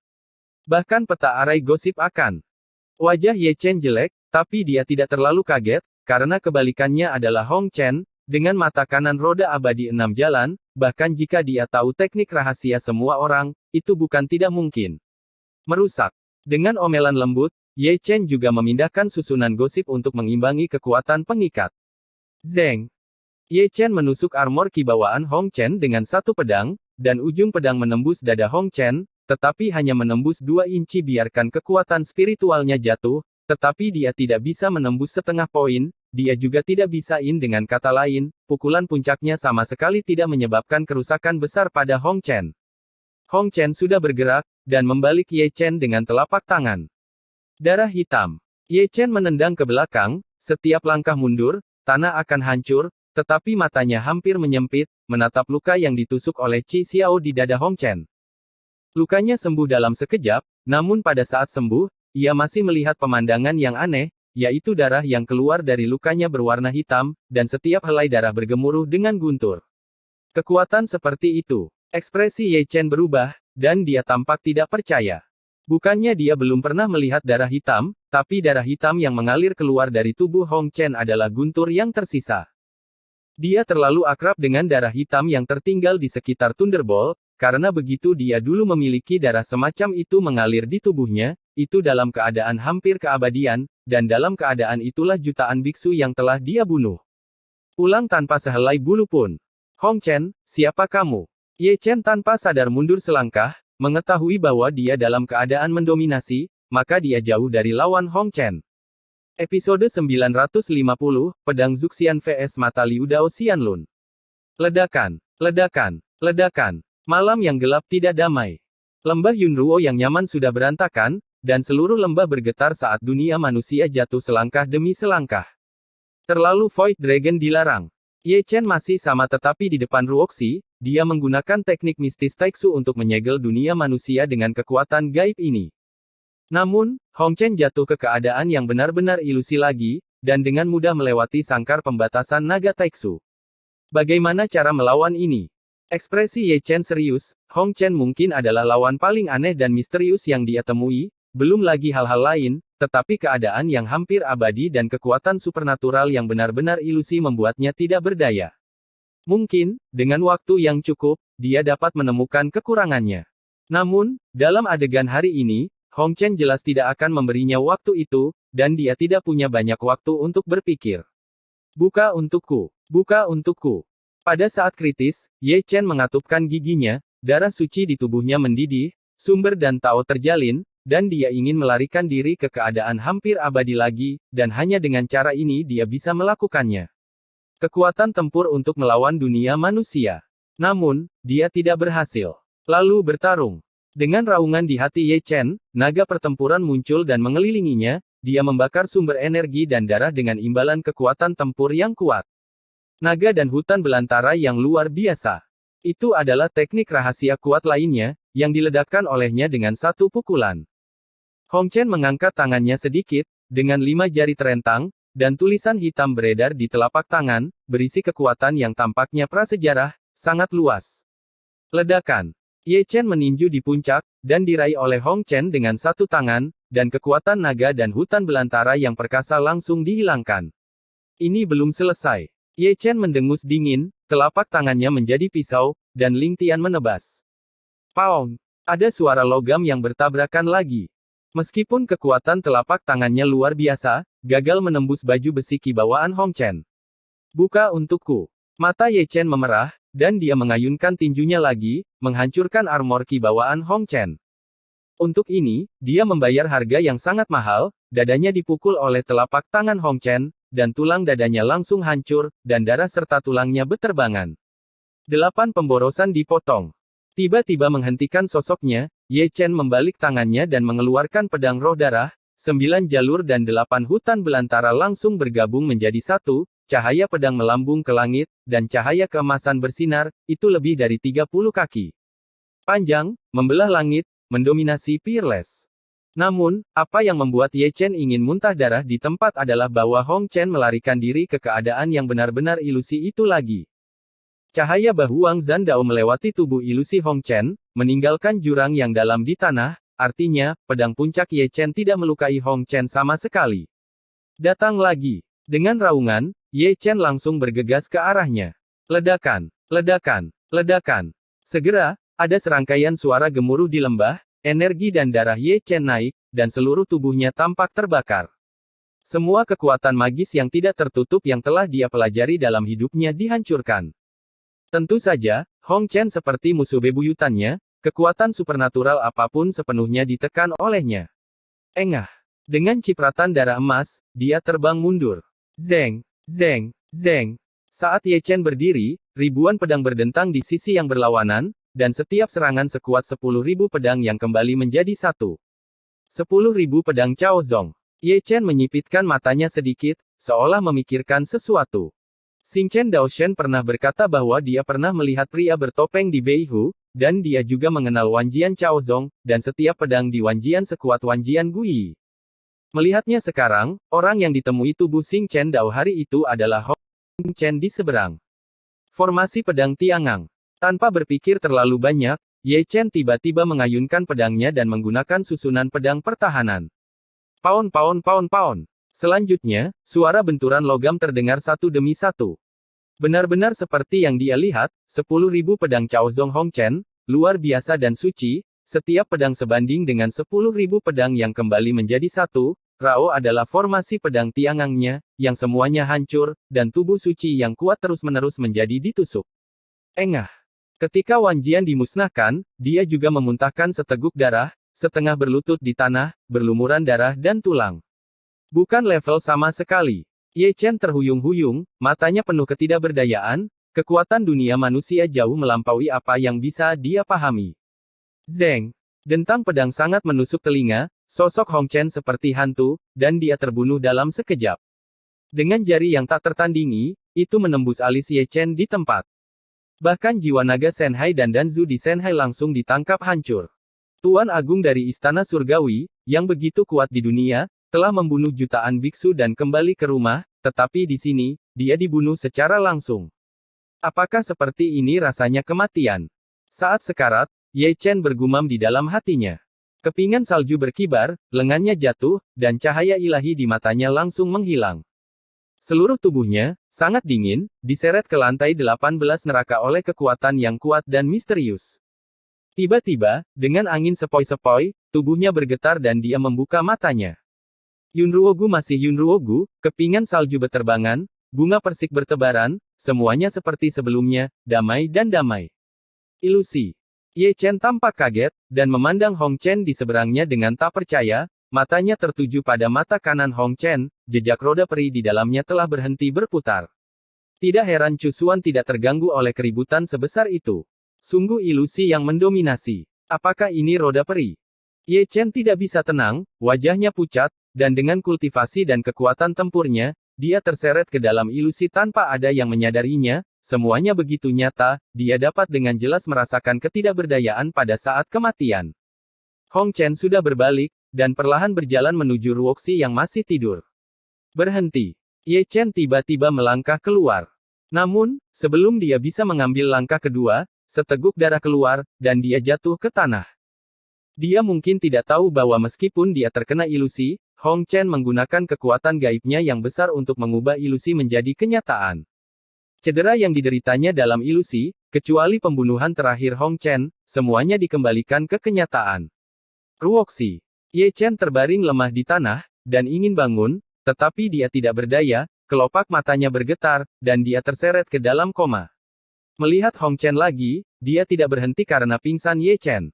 Bahkan peta arai gosip akan. Wajah Ye Chen jelek, tapi dia tidak terlalu kaget, karena kebalikannya adalah Hong Chen, dengan mata kanan roda abadi 6 jalan, bahkan jika dia tahu teknik rahasia semua orang, itu bukan tidak mungkin. Merusak. Dengan omelan lembut, Ye Chen juga memindahkan susunan gosip untuk mengimbangi kekuatan pengikat. Zeng. Ye Chen menusuk armor kibawaan Hong Chen dengan satu pedang, dan ujung pedang menembus dada Hong Chen, tetapi hanya menembus 2 inci biarkan kekuatan spiritualnya jatuh, tetapi dia tidak bisa menembus setengah poin, dia juga tidak bisa dengan kata lain, pukulan puncaknya sama sekali tidak menyebabkan kerusakan besar pada Hong Chen. Hong Chen sudah bergerak, dan membalik Ye Chen dengan telapak tangan. Darah hitam. Ye Chen menendang ke belakang, setiap langkah mundur, tanah akan hancur, tetapi matanya hampir menyempit, menatap luka yang ditusuk oleh Qi Xiao di dada Hong Chen. Lukanya sembuh dalam sekejap, namun pada saat sembuh, ia masih melihat pemandangan yang aneh, yaitu darah yang keluar dari lukanya berwarna hitam, dan setiap helai darah bergemuruh dengan guntur. Kekuatan seperti itu. Ekspresi Ye Chen berubah, dan dia tampak tidak percaya. Bukannya dia belum pernah melihat darah hitam, tapi darah hitam yang mengalir keluar dari tubuh Hong Chen adalah guntur yang tersisa. Dia terlalu akrab dengan darah hitam yang tertinggal di sekitar Thunderbolt, karena begitu dia dulu memiliki darah semacam itu mengalir di tubuhnya, itu dalam keadaan hampir keabadian, dan dalam keadaan itulah jutaan biksu yang telah dia bunuh. Pulang tanpa sehelai bulu pun. Hong Chen, siapa kamu? Ye Chen tanpa sadar mundur selangkah, mengetahui bahwa dia dalam keadaan mendominasi, maka dia jauh dari lawan Hong Chen. Episode 950, Pedang Zuxian vs Mata Liu Dao Xianlun. Ledakan, ledakan, ledakan. Malam yang gelap tidak damai. Lembah Yunruo yang nyaman sudah berantakan, dan seluruh lembah bergetar saat dunia manusia jatuh selangkah demi selangkah. Terlalu Void Dragon dilarang. Ye Chen masih sama tetapi di depan Ruoxi, dia menggunakan teknik mistis Taiksu untuk menyegel dunia manusia dengan kekuatan gaib ini. Namun, Hong Chen jatuh ke keadaan yang benar-benar ilusi lagi, dan dengan mudah melewati sangkar pembatasan naga Taiksu. Bagaimana cara melawan ini? Ekspresi Ye Chen serius, Hong Chen mungkin adalah lawan paling aneh dan misterius yang dia temui, belum lagi hal-hal lain, tetapi keadaan yang hampir abadi dan kekuatan supernatural yang benar-benar ilusi membuatnya tidak berdaya. Mungkin, dengan waktu yang cukup, dia dapat menemukan kekurangannya. Namun, dalam adegan hari ini, Hong Chen jelas tidak akan memberinya waktu itu, dan dia tidak punya banyak waktu untuk berpikir. Buka untukku. Buka untukku. Pada saat kritis, Ye Chen mengatupkan giginya, darah suci di tubuhnya mendidih, sumber dan Tao terjalin, dan dia ingin melarikan diri ke keadaan hampir abadi lagi, dan hanya dengan cara ini dia bisa melakukannya. Kekuatan tempur untuk melawan dunia manusia. Namun, dia tidak berhasil. Lalu bertarung. Dengan raungan di hati Ye Chen, naga pertempuran muncul dan mengelilinginya, dia membakar sumber energi dan darah dengan imbalan kekuatan tempur yang kuat. Naga dan hutan belantara yang luar biasa. Itu adalah teknik rahasia kuat lainnya, yang diledakkan olehnya dengan satu pukulan. Hong Chen mengangkat tangannya sedikit, dengan 5 jari terentang, dan tulisan hitam beredar di telapak tangan, berisi kekuatan yang tampaknya prasejarah, sangat luas. Ledakan. Ye Chen meninju di puncak, dan diraih oleh Hong Chen dengan satu tangan, dan kekuatan naga dan hutan belantara yang perkasa langsung dihilangkan. Ini belum selesai. Ye Chen mendengus dingin, telapak tangannya menjadi pisau, dan Ling Tian menebas. Paong! Ada suara logam yang bertabrakan lagi. Meskipun kekuatan telapak tangannya luar biasa, gagal menembus baju besi kibawaan Hong Chen. Buka untukku. Mata Ye Chen memerah, dan dia mengayunkan tinjunya lagi, menghancurkan armor kibawaan Hong Chen. Untuk ini, dia membayar harga yang sangat mahal, dadanya dipukul oleh telapak tangan Hong Chen, dan tulang dadanya langsung hancur, dan darah serta tulangnya beterbangan. 8 pemborosan dipotong. Tiba-tiba menghentikan sosoknya, Ye Chen membalik tangannya dan mengeluarkan pedang roh darah, 9 jalur dan 8 hutan belantara langsung bergabung menjadi satu, cahaya pedang melambung ke langit, dan cahaya keemasan bersinar, itu lebih dari 30 kaki. Panjang, membelah langit, mendominasi Peerless. Namun, apa yang membuat Ye Chen ingin muntah darah di tempat adalah bahwa Hong Chen melarikan diri ke keadaan yang benar-benar ilusi itu lagi. Cahaya Bahuang Zandao melewati tubuh ilusi Hong Chen, meninggalkan jurang yang dalam di tanah, artinya, pedang puncak Ye Chen tidak melukai Hong Chen sama sekali. Datang lagi. Dengan raungan, Ye Chen langsung bergegas ke arahnya. Ledakan, ledakan, ledakan. Segera, ada serangkaian suara gemuruh di lembah, energi dan darah Ye Chen naik, dan seluruh tubuhnya tampak terbakar. Semua kekuatan magis yang tidak tertutup yang telah dia pelajari dalam hidupnya dihancurkan. Tentu saja, Hong Chen seperti musuh bebuyutannya, kekuatan supernatural apapun sepenuhnya ditekan olehnya. Engah. Dengan cipratan darah emas, dia terbang mundur. Zeng, zeng, zeng. Saat Ye Chen berdiri, ribuan pedang berdentang di sisi yang berlawanan, dan setiap serangan sekuat 10.000 pedang yang kembali menjadi satu. 10.000 pedang Cao Zong. Ye Chen menyipitkan matanya sedikit, seolah memikirkan sesuatu. Xingchen Daoshen pernah berkata bahwa dia pernah melihat pria bertopeng di Beihu, dan dia juga mengenal Wanjian Cao Zong, dan setiap pedang di Wanjian sekuat Wanjian Guyi. Melihatnya sekarang, orang yang ditemui tubuh Xingchen Dao hari itu adalah Hong Chen di seberang. Formasi pedang Tiangang. Tanpa berpikir terlalu banyak, Ye Chen tiba-tiba mengayunkan pedangnya dan menggunakan susunan pedang pertahanan. Paon paon paon paon. Selanjutnya, suara benturan logam terdengar satu demi satu. Benar-benar seperti yang dia lihat, 10.000 pedang Cao Zong Hong Chen, luar biasa dan suci, setiap pedang sebanding dengan 10.000 pedang yang kembali menjadi satu. Rao adalah formasi pedang tiangangnya, yang semuanya hancur, dan tubuh suci yang kuat terus-menerus menjadi ditusuk. Engah. Ketika Wanjian dimusnahkan, dia juga memuntahkan seteguk darah, setengah berlutut di tanah, berlumuran darah dan tulang. Bukan level sama sekali. Ye Chen terhuyung-huyung, matanya penuh ketidakberdayaan, kekuatan dunia manusia jauh melampaui apa yang bisa dia pahami. Zeng. Dentang pedang sangat menusuk telinga, sosok Hong Chen seperti hantu, dan dia terbunuh dalam sekejap. Dengan jari yang tak tertandingi, itu menembus alis Ye Chen di tempat. Bahkan jiwa naga Shenhai dan Danzu di Shenhai langsung ditangkap hancur. Tuan Agung dari Istana Surgawi, yang begitu kuat di dunia, telah membunuh jutaan biksu dan kembali ke rumah, tetapi di sini, dia dibunuh secara langsung. Apakah seperti ini rasanya kematian? Saat sekarat, Ye Chen bergumam di dalam hatinya. Kepingan salju berkibar, lengannya jatuh, dan cahaya ilahi di matanya langsung menghilang. Seluruh tubuhnya, sangat dingin, diseret ke lantai 18 neraka oleh kekuatan yang kuat dan misterius. Tiba-tiba, dengan angin sepoi-sepoi, tubuhnya bergetar dan dia membuka matanya. Yunruogu masih Yunruogu, kepingan salju beterbangan, bunga persik bertebaran, semuanya seperti sebelumnya, damai dan damai. Ilusi. Ye Chen tampak kaget, dan memandang Hong Chen di seberangnya dengan tak percaya, matanya tertuju pada mata kanan Hong Chen, jejak roda peri di dalamnya telah berhenti berputar. Tidak heran Chu Xuan tidak terganggu oleh keributan sebesar itu. Sungguh ilusi yang mendominasi. Apakah ini roda peri? Ye Chen tidak bisa tenang, wajahnya pucat, dan dengan kultivasi dan kekuatan tempurnya, dia terseret ke dalam ilusi tanpa ada yang menyadarinya, semuanya begitu nyata, dia dapat dengan jelas merasakan ketidakberdayaan pada saat kematian. Hong Chen sudah berbalik, dan perlahan berjalan menuju Ruoxi yang masih tidur. Berhenti. Ye Chen tiba-tiba melangkah keluar. Namun, sebelum dia bisa mengambil langkah kedua, seteguk darah keluar, dan dia jatuh ke tanah. Dia mungkin tidak tahu bahwa meskipun dia terkena ilusi, Hong Chen menggunakan kekuatan gaibnya yang besar untuk mengubah ilusi menjadi kenyataan. Cedera yang dideritanya dalam ilusi, kecuali pembunuhan terakhir Hong Chen, semuanya dikembalikan ke kenyataan. Ruoxi. Ye Chen terbaring lemah di tanah, dan ingin bangun, tetapi dia tidak berdaya, kelopak matanya bergetar, dan dia terseret ke dalam koma. Melihat Hong Chen lagi, dia tidak berhenti karena pingsan Ye Chen.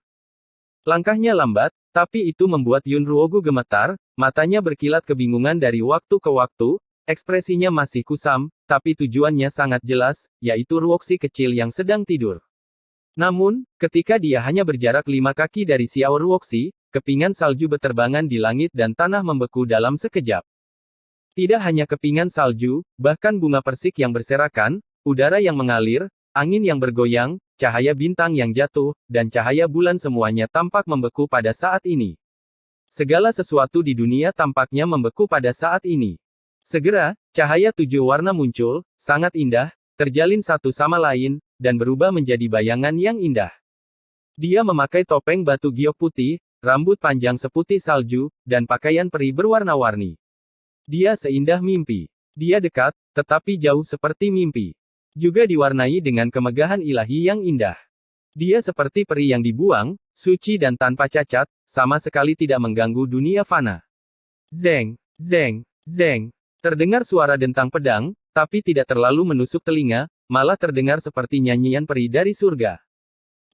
Langkahnya lambat, tapi itu membuat Yun Ruogu gemetar, matanya berkilat kebingungan dari waktu ke waktu, ekspresinya masih kusam, tapi tujuannya sangat jelas, yaitu Ruoxi kecil yang sedang tidur. Namun, ketika dia hanya berjarak 5 kaki dari Xiao Ruoxi, kepingan salju beterbangan di langit dan tanah membeku dalam sekejap. Tidak hanya kepingan salju, bahkan bunga persik yang berserakan, udara yang mengalir, angin yang bergoyang, cahaya bintang yang jatuh, dan cahaya bulan semuanya tampak membeku pada saat ini. Segala sesuatu di dunia tampaknya membeku pada saat ini. Segera, cahaya 7 warna muncul, sangat indah, terjalin satu sama lain, dan berubah menjadi bayangan yang indah. Dia memakai topeng batu giok putih, rambut panjang seputih salju, dan pakaian peri berwarna-warni. Dia seindah mimpi. Dia dekat, tetapi jauh seperti mimpi. Juga diwarnai dengan kemegahan ilahi yang indah. Dia seperti peri yang dibuang, suci dan tanpa cacat, sama sekali tidak mengganggu dunia fana. Zeng, zeng, zeng. Terdengar suara dentang pedang, tapi tidak terlalu menusuk telinga, malah terdengar seperti nyanyian peri dari surga.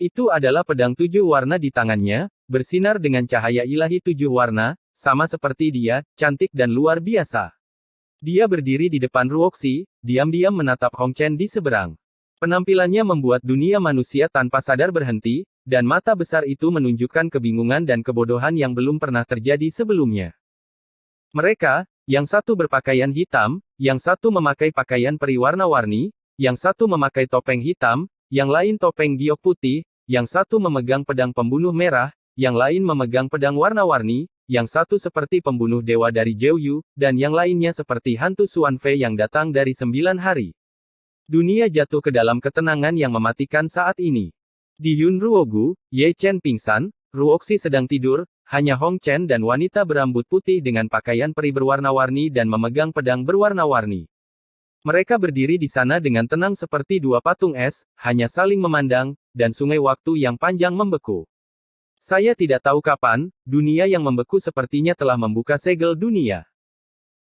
Itu adalah pedang 7 warna di tangannya, bersinar dengan cahaya ilahi 7 warna, sama seperti dia, cantik dan luar biasa. Dia berdiri di depan Ruoxi, diam-diam menatap Hong Chen di seberang. Penampilannya membuat dunia manusia tanpa sadar berhenti, dan mata besar itu menunjukkan kebingungan dan kebodohan yang belum pernah terjadi sebelumnya. Mereka, yang satu berpakaian hitam, yang satu memakai pakaian peri warna-warni, yang satu memakai topeng hitam, yang lain topeng giok putih, yang satu memegang pedang pembunuh merah, yang lain memegang pedang warna-warni, yang satu seperti pembunuh dewa dari Jeoyu, dan yang lainnya seperti hantu Xuan Fei yang datang dari 9 hari. Dunia jatuh ke dalam ketenangan yang mematikan saat ini. Di Yun Ruogu, Ye Chen pingsan, Ruoxi sedang tidur, hanya Hong Chen dan wanita berambut putih dengan pakaian peri berwarna-warni dan memegang pedang berwarna-warni. Mereka berdiri di sana dengan tenang seperti dua patung es, hanya saling memandang, dan sungai waktu yang panjang membeku. Saya tidak tahu kapan, dunia yang membeku sepertinya telah membuka segel dunia.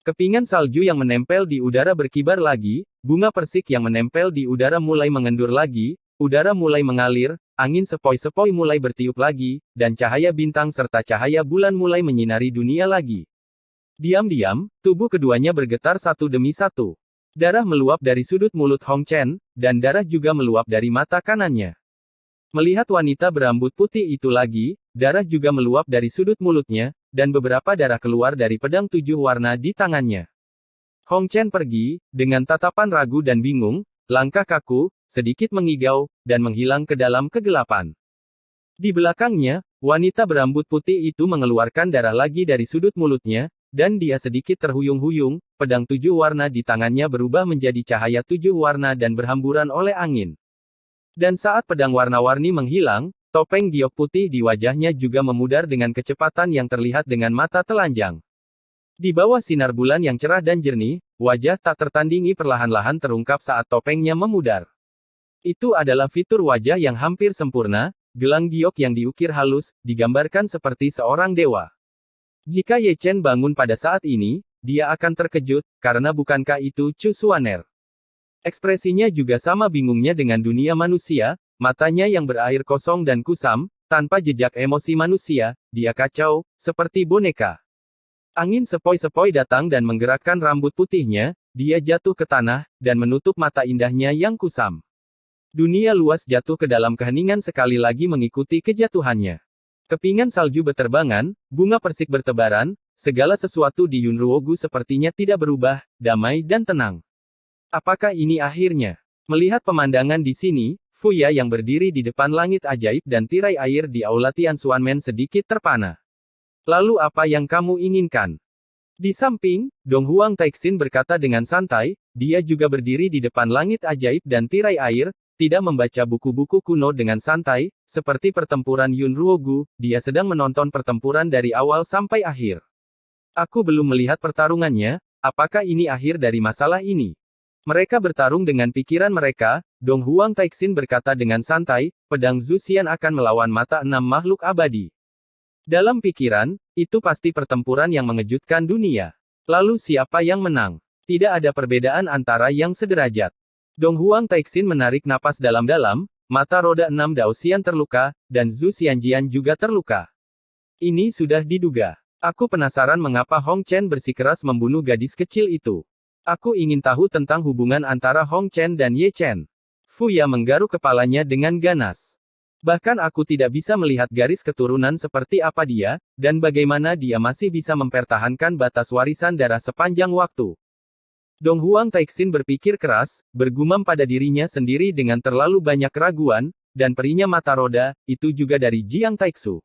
Kepingan salju yang menempel di udara berkibar lagi, bunga persik yang menempel di udara mulai mengendur lagi, udara mulai mengalir, angin sepoi-sepoi mulai bertiup lagi, dan cahaya bintang serta cahaya bulan mulai menyinari dunia lagi. Diam-diam, tubuh keduanya bergetar satu demi satu. Darah meluap dari sudut mulut Hong Chen, dan darah juga meluap dari mata kanannya. Melihat wanita berambut putih itu lagi, darah juga meluap dari sudut mulutnya, dan beberapa darah keluar dari pedang 7 warna di tangannya. Hong Chen pergi, dengan tatapan ragu dan bingung, langkah kaku, sedikit mengigau, dan menghilang ke dalam kegelapan. Di belakangnya, wanita berambut putih itu mengeluarkan darah lagi dari sudut mulutnya, dan dia sedikit terhuyung-huyung, pedang 7 warna di tangannya berubah menjadi cahaya 7 warna dan berhamburan oleh angin. Dan saat pedang warna-warni menghilang, topeng giok putih di wajahnya juga memudar dengan kecepatan yang terlihat dengan mata telanjang. Di bawah sinar bulan yang cerah dan jernih, wajah tak tertandingi perlahan-lahan terungkap saat topengnya memudar. Itu adalah fitur wajah yang hampir sempurna, gelang giok yang diukir halus, digambarkan seperti seorang dewa. Jika Ye Chen bangun pada saat ini, dia akan terkejut, karena bukankah itu Chu Xuaner? Ekspresinya juga sama bingungnya dengan dunia manusia, matanya yang berair kosong dan kusam, tanpa jejak emosi manusia, dia kacau, seperti boneka. Angin sepoi-sepoi datang dan menggerakkan rambut putihnya, dia jatuh ke tanah, dan menutup mata indahnya yang kusam. Dunia luas jatuh ke dalam keheningan sekali lagi mengikuti kejatuhannya. Kepingan salju berterbangan, bunga persik bertebaran, segala sesuatu di Yun Ruogu sepertinya tidak berubah, damai dan tenang. Apakah ini akhirnya? Melihat pemandangan di sini, Fuya yang berdiri di depan langit ajaib dan tirai air di aula Tianxuanmen sedikit terpana. Lalu apa yang kamu inginkan? Di samping, Dong Huang Taixin berkata dengan santai, dia juga berdiri di depan langit ajaib dan tirai air, tidak membaca buku-buku kuno dengan santai, seperti pertempuran Yun Ruogu, dia sedang menonton pertempuran dari awal sampai akhir. Aku belum melihat pertarungannya, apakah ini akhir dari masalah ini? Mereka bertarung dengan pikiran mereka, Dong Huang Taixin berkata dengan santai, pedang Zhu Xian akan melawan mata 6 makhluk abadi. Dalam pikiran, itu pasti pertempuran yang mengejutkan dunia. Lalu siapa yang menang? Tidak ada perbedaan antara yang sederajat. Dong Huang Taixin menarik napas dalam-dalam, mata roda 6 Dao Xian terluka, dan Zhu Xianjian juga terluka. Ini sudah diduga. Aku penasaran mengapa Hong Chen bersikeras membunuh gadis kecil itu. Aku ingin tahu tentang hubungan antara Hong Chen dan Ye Chen. Fuya menggaruk kepalanya dengan ganas. Bahkan aku tidak bisa melihat garis keturunan seperti apa dia, dan bagaimana dia masih bisa mempertahankan batas warisan darah sepanjang waktu. Dong Huang Taixin berpikir keras, bergumam pada dirinya sendiri dengan terlalu banyak keraguan, dan perinya mata roda, itu juga dari Jiang Taixu.